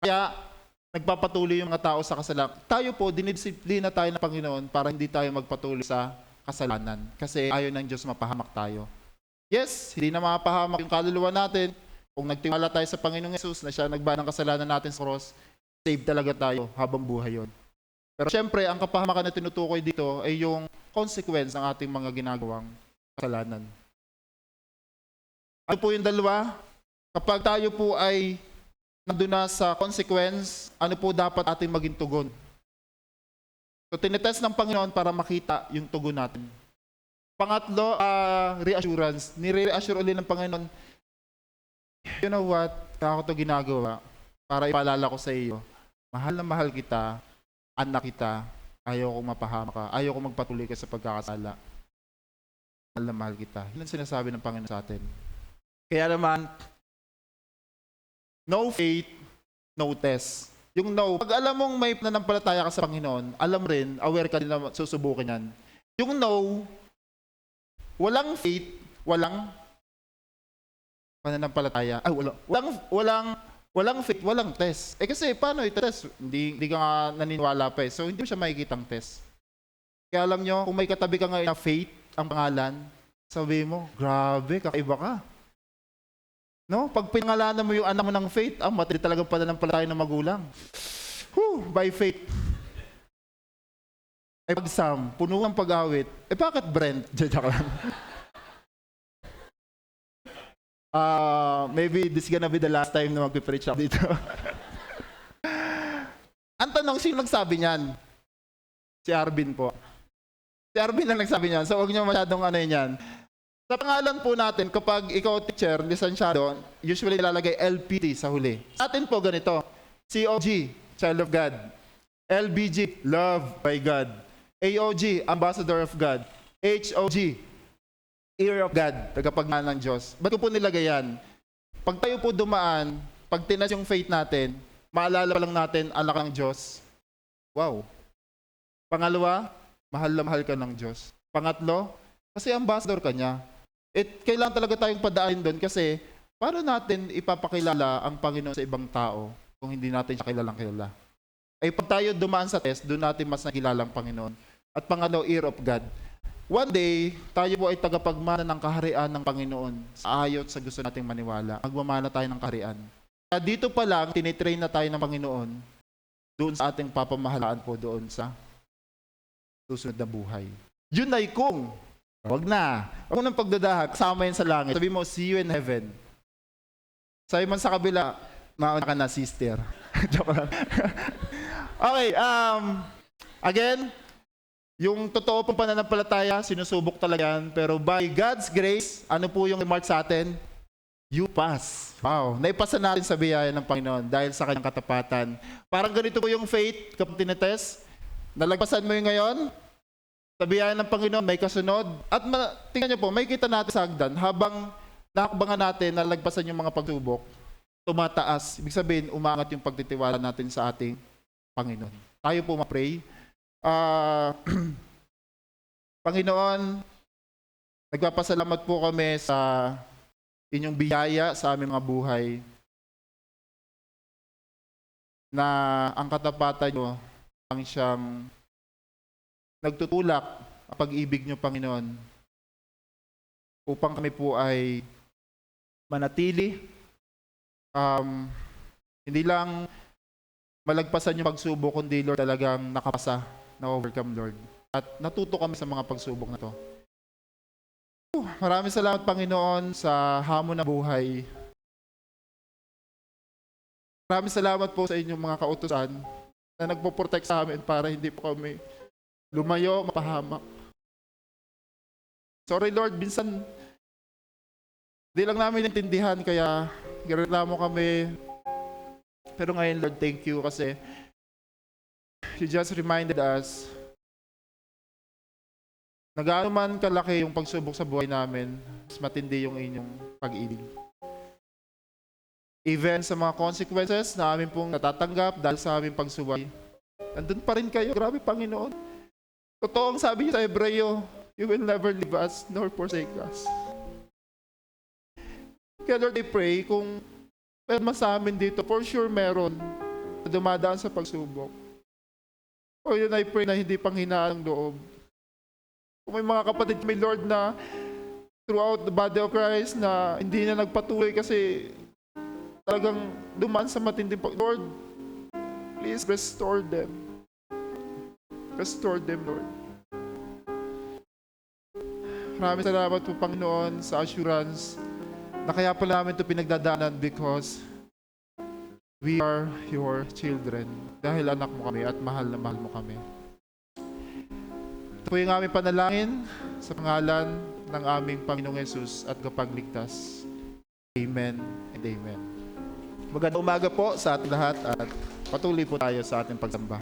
Kaya, nagpapatuloy yung mga tao sa kasalanan. Tayo po, dinidisiplina tayo ng Panginoon para hindi tayo magpatuloy sa kasalanan. Kasi ayaw ng Diyos mapahamak tayo. Yes, hindi na mapahamak yung kaluluwa natin. Kung nagtiwala tayo sa Panginoong Yesus na siya nagbayad ng kasalanan natin sa cross, save talaga tayo habang buhay yun. Pero syempre, ang kapahamakan na tinutukoy dito ay yung consequence ng ating mga ginagawang kasalanan. Ano po yung dalawa? Kapag tayo po ay nandun na sa consequence, ano po dapat ating maging tugon? So, tinetest ng Panginoon para makita yung tugon natin. Pangatlo, reassurance. Nire-reassure ulit ng Panginoon, you know what? Kaya ako ito ginagawa para ipaalala ko sa iyo. Mahal na mahal kita, anak kita, ayaw kong mapahama ka, ayaw kong magpatuloy ka sa pagkakasala. Mahal na mahal kita. Yun ang sinasabi ng Panginoon sa atin. Kaya naman, no faith, no test. Yung no, pag alam mong may pananampalataya ka sa Panginoon, alam rin, aware ka din na susubukin yan. Yung no, walang faith, walang pananampalataya. Ay, walang faith, walang test. Eh kasi paano i-test? Hindi ka nga naniniwala pa eh. So hindi mo siya makikitang test. Kaya alam nyo, kung may katabi ka ngayon na faith, ang pangalan, sabi mo, grabe, kakaiba ka. No? Pag pinangalanan mo yung anak mo ng faith, matindi talagang pananampalataya ng magulang. By faith. Ay pag Sam, puno ng pag-awit. Eh bakit Brent? Joke lang. Maybe this gonna be the last time na mag-preach ako dito. Ang tanong, sino nagsabi niyan? Si Arvin po. Si Arvin ang nagsabi niyan. So huwag niyo masyadong ano yan. Sa pangalan po natin, kapag ikaw teacher, lisensyado, usually ilalagay LPT sa huli. Sa atin po ganito, COG, Child of God. LBG, Love by God. AOG, Ambassador of God. HOG, Ear of God, tagapagmana ng Diyos. Ba't ko po nilagay yan? Pag tayo po dumaan, pag tinas yung faith natin, maalala pa lang natin, anak ng Diyos. Wow. Pangalawa, mahal na mahal ka ng Diyos. Pangatlo, kasi ambassador ka niya. Kailangan talaga tayong padaanin doon kasi paano natin ipapakilala ang Panginoon sa ibang tao kung hindi natin siya kilalang kilala? Ay pag tayo dumaan sa test, doon natin mas nakilala ang Panginoon. At pangalaw, ear of God. One day, tayo po ay tagapagmana ng kaharian ng Panginoon sa ayot sa gusto nating maniwala. Magmamana tayo ng kaharian. Kaya dito pa lang, tinitrain na tayo ng Panginoon doon sa ating papamahalaan po doon sa susunod na buhay. Yun ay kung, wag na. Huwag nang pagdadahan, kasama yan sa langit. Sabi mo, see you in heaven. Sabi man sa kabila, mauna ka na, sister. Joke lang. Okay, again, yung totoo pong pananampalataya, sinusubok talaga yan. Pero by God's grace, ano po yung remark sa atin? You pass. Wow, naipasa natin sa biyaya ng Panginoon dahil sa kanyang katapatan. Parang ganito po yung faith kapag tinetest. Nalagpasan mo yung ngayon, sa biyaya ng Panginoon, may kasunod. At tingnan nyo po, may kita natin sa hagdan, habang nakakbangan natin, nalagpasan yung mga pagsubok, tumataas. Ibig sabihin, umangat yung pagtitiwala natin sa ating Panginoon. Tayo po ma-pray. Panginoon, nagpapasalamat po kami sa inyong biyaya sa aming mga buhay na ang katapatan nyo ang siyang nagtutulak ang pag-ibig nyo, Panginoon, upang kami po ay manatili, hindi lang malagpasan yung pagsubok, kundi Lord talagang nakapasa, na-overcome, Lord. At natuto kami sa mga pagsubok na to. Maraming salamat, Panginoon, sa hamon na buhay. Maraming salamat po sa inyong mga kautusan na nagpo-protect sa amin para hindi po kami lumayo, mapahamak. Sorry, Lord, minsan di lang namin intindihan kaya gireklamo kami. Pero ngayon, Lord, thank you kasi you just reminded us na gaano man kalaki yung pagsubok sa buhay namin, mas matindi yung inyong pag-ibig. Even sa mga consequences na amin pong natatanggap dahil sa aming pagsubok, nandun pa rin kayo. Grabe, Panginoon. Totoo ang sabi niyo sa Hebreo, you will never leave us nor forsake us. Kaya Lord, I pray kung meron man sa amin dito, for sure meron na dumadaan sa pagsubok. O yun, I pray na hindi panghinaan ng loob. Kung may mga kapatid kami, Lord, na throughout the body of Christ na hindi na nagpatuloy kasi talagang dumaan sa matinding Lord, please restore them. Restore them, Lord. Maraming salamat po, Panginoon, sa assurance na kaya pala namin ito pinagdadaanan because we are your children. Dahil anak mo kami at mahal na mahal mo kami. Ito po yung aming panalangin sa pangalan ng aming Panginoong Yesus at Kapagligtas. Amen and amen. Magandang umaga po sa ating lahat at patuloy po tayo sa ating pagsamba.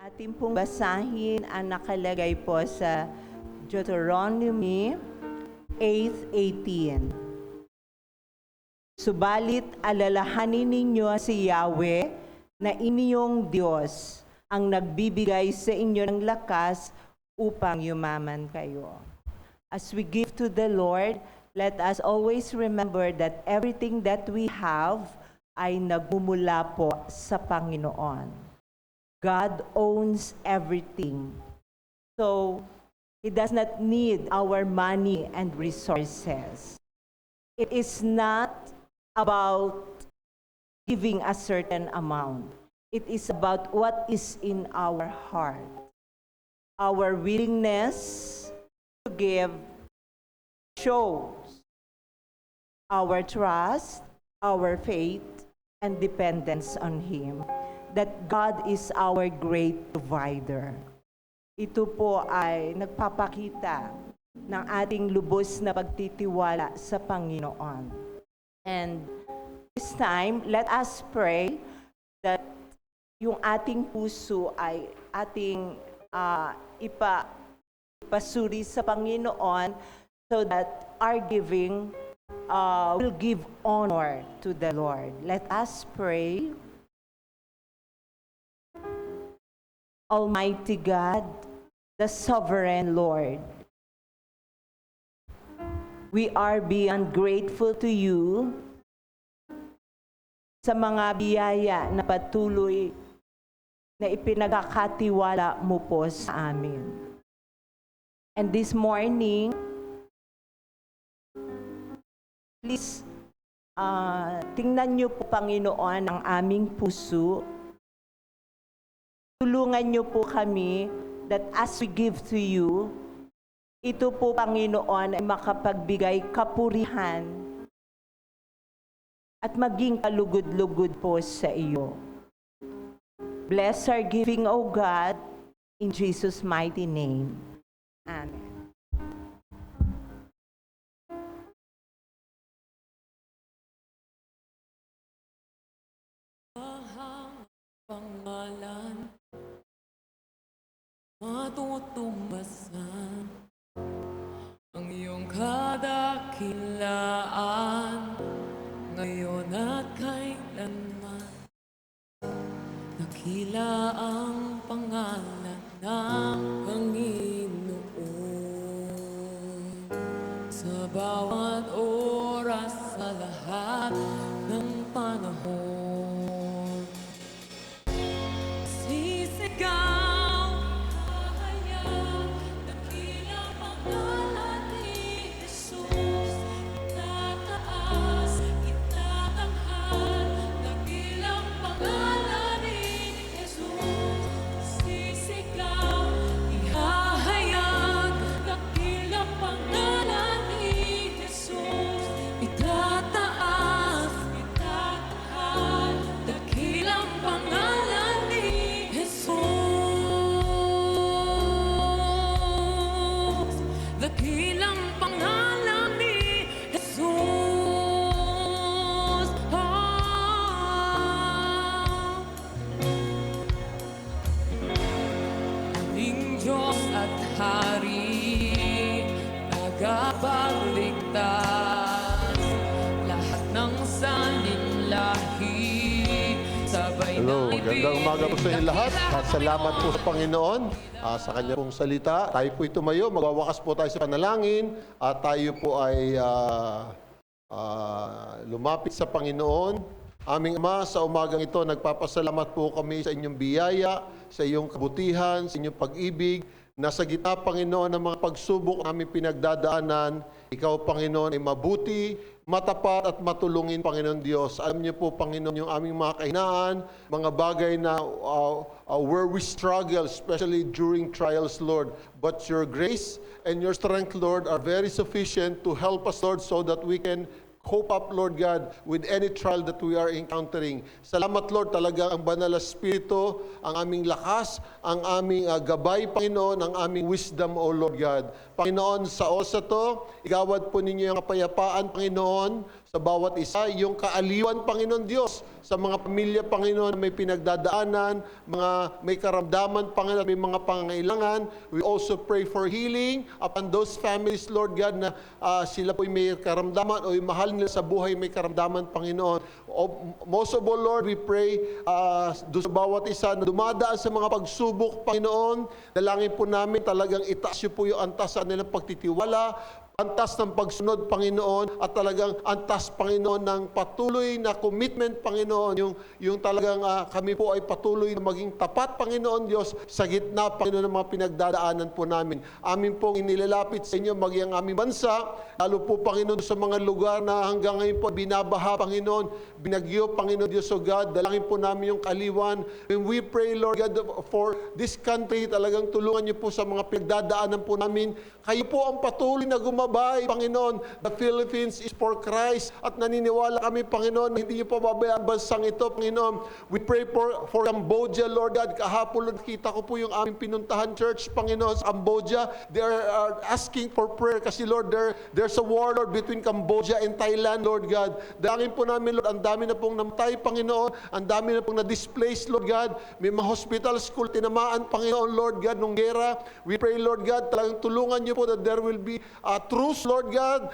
Atin pong basahin ang nakalagay po sa Deuteronomy 8:18. Subalit alalahanin ninyo si Yahweh na inyong Diyos ang nagbibigay sa inyo ng lakas upang yumaman kayo. As we give to the Lord, let us always remember that everything that we have ay nagmumula po sa Panginoon. God owns everything. So, He does not need our money and resources. It is not about giving a certain amount. It is about what is in our heart. Our willingness to give shows our trust, our faith, and dependence on Him, that God is our great provider. Ito po ay nagpapakita ng ating lubos na pagtitiwala sa Panginoon. And this time, let us pray that yung ating puso ay ating ipasuri sa Panginoon so that our giving will give honor to the Lord. Let us pray. Almighty God, the sovereign Lord, we are beyond grateful to you sa mga biyaya na patuloy na ipinagkakatiwala mo po sa amin. And this morning, please, tingnan niyo po, Panginoon, ang aming puso. Tulungan niyo po kami that as we give to you, ito po, Panginoon, ay makapagbigay kapurihan at maging kalugod-lugod po sa iyo. Bless our giving, O God, in Jesus' mighty name. Amen. Pangalan matutumbasan ang iyong kadakilaan ngayon at kailanman. Dakila ang pangalan ng Panginoon sa bawat oras, sa lahat ng panahon. Sisigaw, hahayag, dakila pangalan ni Jesus. Itataas, itatanghal, dakilang pangalan ni Jesus. Sisigaw, ihahayag, dakilang pangalan ni Jesus. Itataas, itatanghal, dakilang pangalan ni Jesus. Dakilang pangalan ni Jesus. Aming Diyos at Hari, tagapagligtas, lahat ng saninlahi, sabay Hello, na magandang umaga po sa inyo lahat. At salamat po sa Panginoon sa kanya pong salita. Tayo po'y tumayo, magwawakas po tayo sa panalangin at tayo po ay lumapit sa Panginoon. Aming Ama, sa umagang ito, nagpapasalamat po kami sa inyong biyaya, sa iyong kabutihan, sa inyong pag-ibig, na sa gitna, Panginoon, ng mga pagsubok na aming pinagdadaanan, Ikaw, Panginoon, ay mabuti, matapat at matulungin, Panginoon Diyos. Alam niyo po, Panginoon, yung aming mga kahinaan, mga bagay na where we struggle, especially during trials, Lord. But your grace and your strength, Lord, are very sufficient to help us, Lord, so that we can cope up, Lord God, with any trial that we are encountering. Salamat, Lord, talaga ang banal na Espiritu, ang aming lakas, ang aming gabay, Panginoon, ang aming wisdom, O Lord God. Panginoon, sa oras na to, igawad po ninyo yung kapayapaan, Panginoon, sa bawat isa, yung kaaliwan, Panginoon Diyos, sa mga pamilya, Panginoon, na may pinagdadaanan, mga may karamdaman, Panginoon, may mga pangangailangan. We also pray for healing upon those families, Lord God, na sila po'y may karamdaman o yung mahal nila sa buhay may karamdaman, Panginoon. Most of all, Lord, we pray doon sa bawat isa na dumadaan sa mga pagsubok, Panginoon. Dalangin po namin talagang itaas niyo po yung antas sa nilang pagtitiwala, antas ng pagsunod, Panginoon, at talagang antas, Panginoon, ng patuloy na commitment, Panginoon, yung talagang kami po ay patuloy na maging tapat, Panginoon Diyos, sa gitna, Panginoon, ng mga pinagdadaanan po namin. Amin pong inilalapit sa inyo, maging ang aming bansa, lalo po, Panginoon, sa mga lugar na hanggang ngayon po binabaha, Panginoon, binagyo, Panginoon Diyos, O God, dalangin po namin yung kaliwan. When we pray, Lord God, for this country, talagang tulungan niyo po sa mga pinagdadaanan po namin. Kayo po ang patuloy na gumabay, Panginoon. The Philippines is for Christ. At naniniwala kami, Panginoon, na hindi niyo po babayaan ang bansang ito, Panginoon. We pray for Cambodia, Lord God. Kahapon, Lord, kita ko po yung aming pinuntahan church, Panginoon, sa Cambodia. They are asking for prayer kasi, Lord, there's a war, Lord, between Cambodia and Thailand, Lord God. Dalangin po namin, Lord, ang dami na pong namatay, Panginoon. Ang dami na pong na-displaced, Lord God. May mga hospital, school, tinamaan, Panginoon, Lord God, nung gera. We pray, Lord God, talagang tulungan niyo po that there will be truce, Lord God.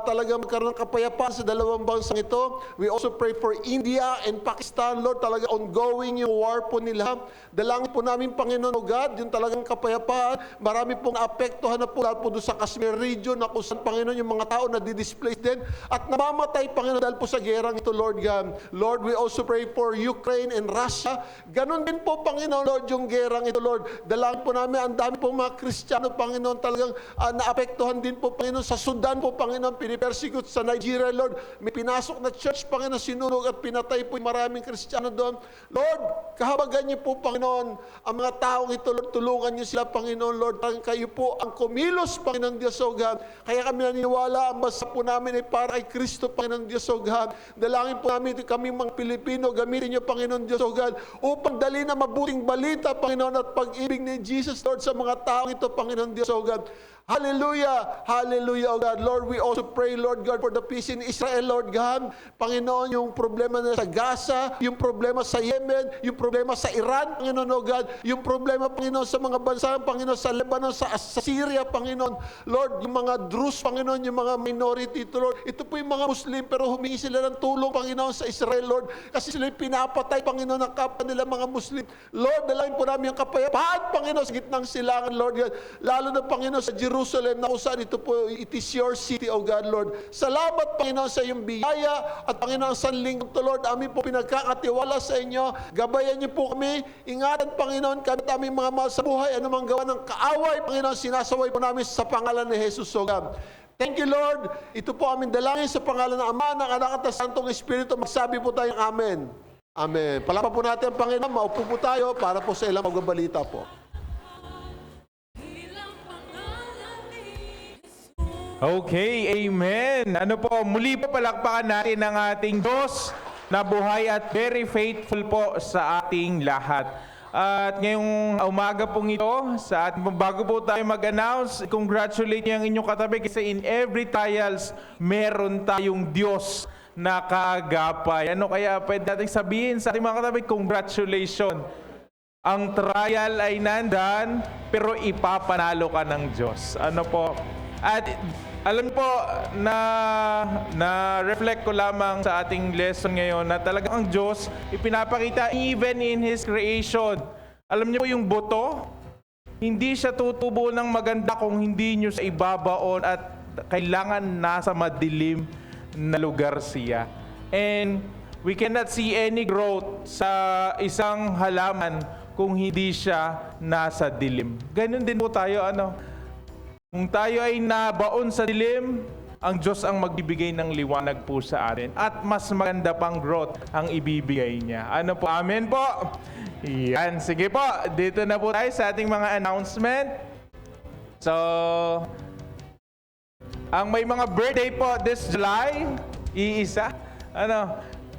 Talagang magkaroon ng kapayapaan sa dalawang bansang ito. We also pray for India and Pakistan, Lord. Talagang ongoing yung war po nila. Dalangin po namin, Panginoon, O God, yung talagang kapayapaan. Marami pong naapektuhan na po, lalo po doon sa Kashmir region, na kung saan, Panginoon, yung mga tao na di-displace din at namamatay, Panginoon, dahil po sa gerang ito, Lord God. Lord, we also pray for Ukraine and Russia. Ganon din po, Panginoon, Lord, yung gerang ito, Lord. Dalangin po namin, ang dami pong mga Kristiyano, Panginoon, talagang naapektuhan din po, Panginoon, sa Sudan po, Panginoon, pinipersecute sa Nigeria, Lord. May pinasok na church, Panginoon, sinunog at pinatay po yung maraming Kristiyano doon. Lord, kahabagan niyo po, Panginoon, ang mga taong ito, Lord, tulungan niyo sila, Panginoon, Lord. Kayo po ang kumilos, Panginoon Diyos, O God. Kaya kami naniniwala, ang basa po namin ay para kay Kristo, Panginoon Diyos, O God. Dalangin po namin, kami mga Pilipino, gamitin niyo, Panginoon Diyos, O God, upang dali na mabuting balita, Panginoon, at pag-ibig ni Jesus, Lord, sa mga taong ito, Panginoon Diyos, O God. Hallelujah! Hallelujah, O God. Lord, we also pray, Lord God, for the peace in Israel, Lord God. Panginoon, yung problema na sa Gaza, yung problema sa Yemen, yung problema sa Iran, Panginoon, O God. Yung problema, Panginoon, sa mga bansa, Panginoon, sa Lebanon, sa Syria, Panginoon. Lord, yung mga Druze, Panginoon, yung mga minority ito, Lord. Ito po yung mga Muslim, pero humingi sila ng tulong, Panginoon, sa Israel, Lord. Kasi sila pinapatay, Panginoon, ng kapwa nila mga Muslim. Lord, dalangin po namin ang kapayapaan, Panginoon, sa gitnang silangan, Lord God. Lalo na, Panginoon, sa Jerusalem, na kung saan ito po, it is your city, O God, Lord. Salamat, Panginoon, sa iyong biyaya at Panginoon, sa sanlingkod to, Lord, amin po pinagkakatiwala sa inyo. Gabayan niyo po kami. Ingatan, Panginoon, kami at aming mga mahal sa buhay. Anumang gawa ng kaaway, Panginoon, sinasaway po namin sa pangalan ni Jesus, O God. Thank you, Lord. Ito po aming dalangin sa pangalan ng Ama, ng Anak at ng Santong Espiritu. Magsabi po tayong Amen. Amen. Palapan po natin ang Panginoon. Maupo po tayo para po sa ilang magbabalita po. Okay, amen. Ano po, muli po palakpakan natin ang ating Diyos na buhay at very faithful po sa ating lahat. At ngayong umaga pong ito, sa ating bago po tayo mag-announce, congratulate niyo ang inyong katabi kasi in every trials, meron tayong Diyos na kaagapay. Ano kaya pwede natin sabihin sa ating mga katabi? Congratulations. Ang trial ay nandan, pero ipapanalo ka ng Diyos. Ano po? At alam po na reflect ko lamang sa ating lesson ngayon na talagang ang Diyos ipinapakita even in His creation. Alam niyo po yung buto, hindi siya tutubo ng maganda kung hindi niyo sa ibabaon at kailangan nasa madilim na lugar siya. And we cannot see any growth sa isang halaman kung hindi siya nasa dilim. Ganun din po tayo, kung tayo ay nabaon sa dilim, ang Diyos ang magbibigay ng liwanag po sa atin. At mas maganda pang growth ang ibibigay niya. Ano po? Amen po? Yan. Sige po. Dito na po tayo sa ating mga announcement. So, ang may mga birthday po this July, iisa.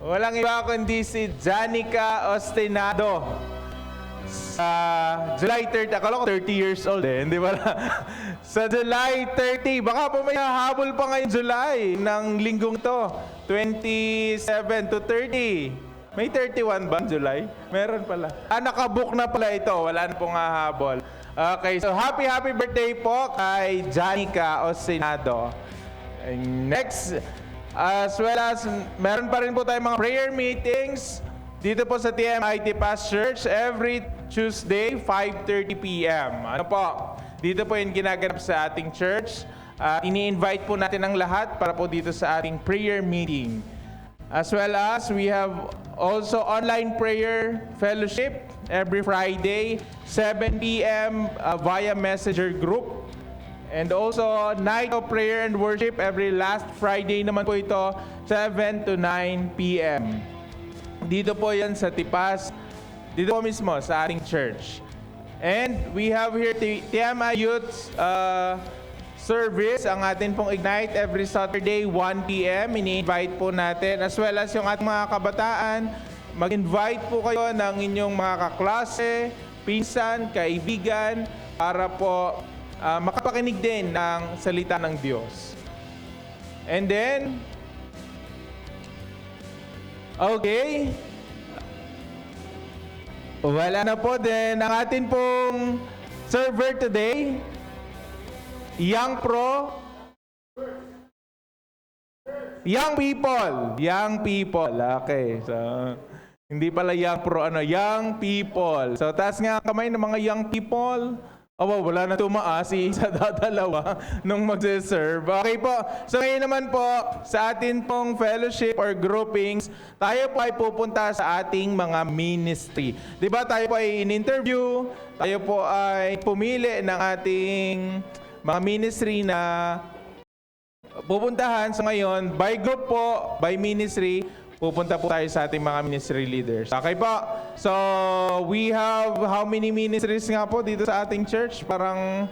Walang iba kundi si Janica Ostinado. Sa July 30, akala ko 30 years old hindi ba? Sa July 30, baka po may habol pa ngayon July ng linggong to. 27 to 30. May 31 ba July? Meron pala. Nakabook na pala ito. Wala na pong hahabol. Okay, so happy birthday po kay Janica Osinado. And next, as well as meron pa rin po tayong mga prayer meetings dito po sa TMIT Past Church every Tuesday, 5:30 p.m. Ano po? Dito po yung ginaganap sa ating church. Ini-invite po natin ang lahat para po dito sa ating prayer meeting. As well as we have also online prayer fellowship every Friday, 7 p.m. Via Messenger group. And also night of prayer and worship every last Friday naman po ito, 7 to 9 p.m. Dito po yan sa Tipas, dito po mismo sa ating church. And we have here TMI Youth service, ang atin pong Ignite every Saturday, 1 p.m. Ini-invite po natin, as well as yung ating mga kabataan, mag-invite po kayo ng inyong mga kaklase, pinsan, kaibigan, para po makapakinig din ng salita ng Diyos. And then, okay, wala na po din ang atin pong server today, Young Pro, Young People. Okay, so hindi pala Young Pro, Young People. So taas nga ang kamay ng mga Young People. Wala na tumaas, isa dadalawa nung magse-serve. Okay po, so ngayon naman po, sa atin pong fellowship or groupings, tayo po ay pupunta sa ating mga ministry. Di ba tayo po ay in-interview, tayo po ay pumili ng ating mga ministry na pupuntahan. So ngayon, by group po, by ministry, pupunta po tayo sa ating mga ministry leaders. Okay po? So, we have how many ministries nga po dito sa ating church? Parang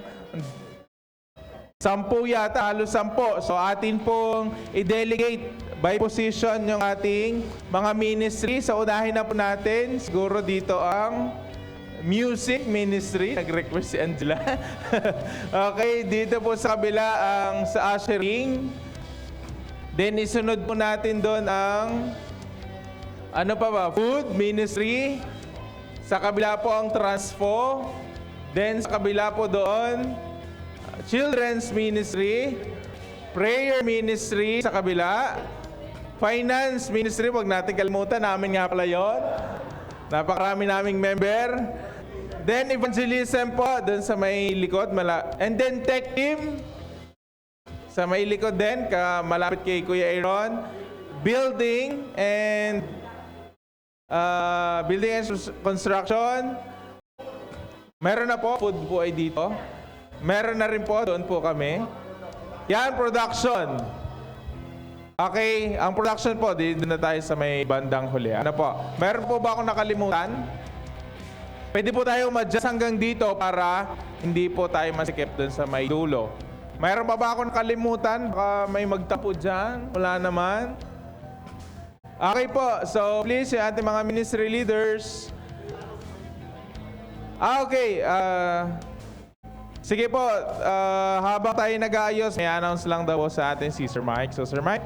10 yata, halos 10. So, atin pong i-delegate by position yung ating mga ministry. So, unahin na po natin. Siguro dito ang music ministry. Nag-request si Angela. Okay, dito po sa kabila ang sa ushering. Then isunod po natin doon ang food ministry. Sa kabila po ang transpo. Then sa kabila po doon, children's ministry, prayer ministry sa kabila, finance ministry, wag natin kalimutan, namin nga pala yun. Napakarami naming member. Then evangelism po doon sa may likod. And then tech team. Sa may likod din, malapit kay Kuya Aaron, building and construction. Meron na po, food po ay dito. Meron na rin po, doon po kami. Yan, production. Okay, ang production po, dito na tayo sa may bandang huli. Ano po? Meron po ba akong nakalimutan? Pwede po tayo ma-adjust hanggang dito para hindi po tayo masikip doon sa may dulo. Mayroon pa ba akong nakalimutan? Baka may magtapo dyan. Wala naman. Okay po. So, please, yung ating mga ministry leaders. Okay. Sige po. Habang tayo nag-aayos, may announce lang daw sa atin si Sir Mike. So, Sir Mike.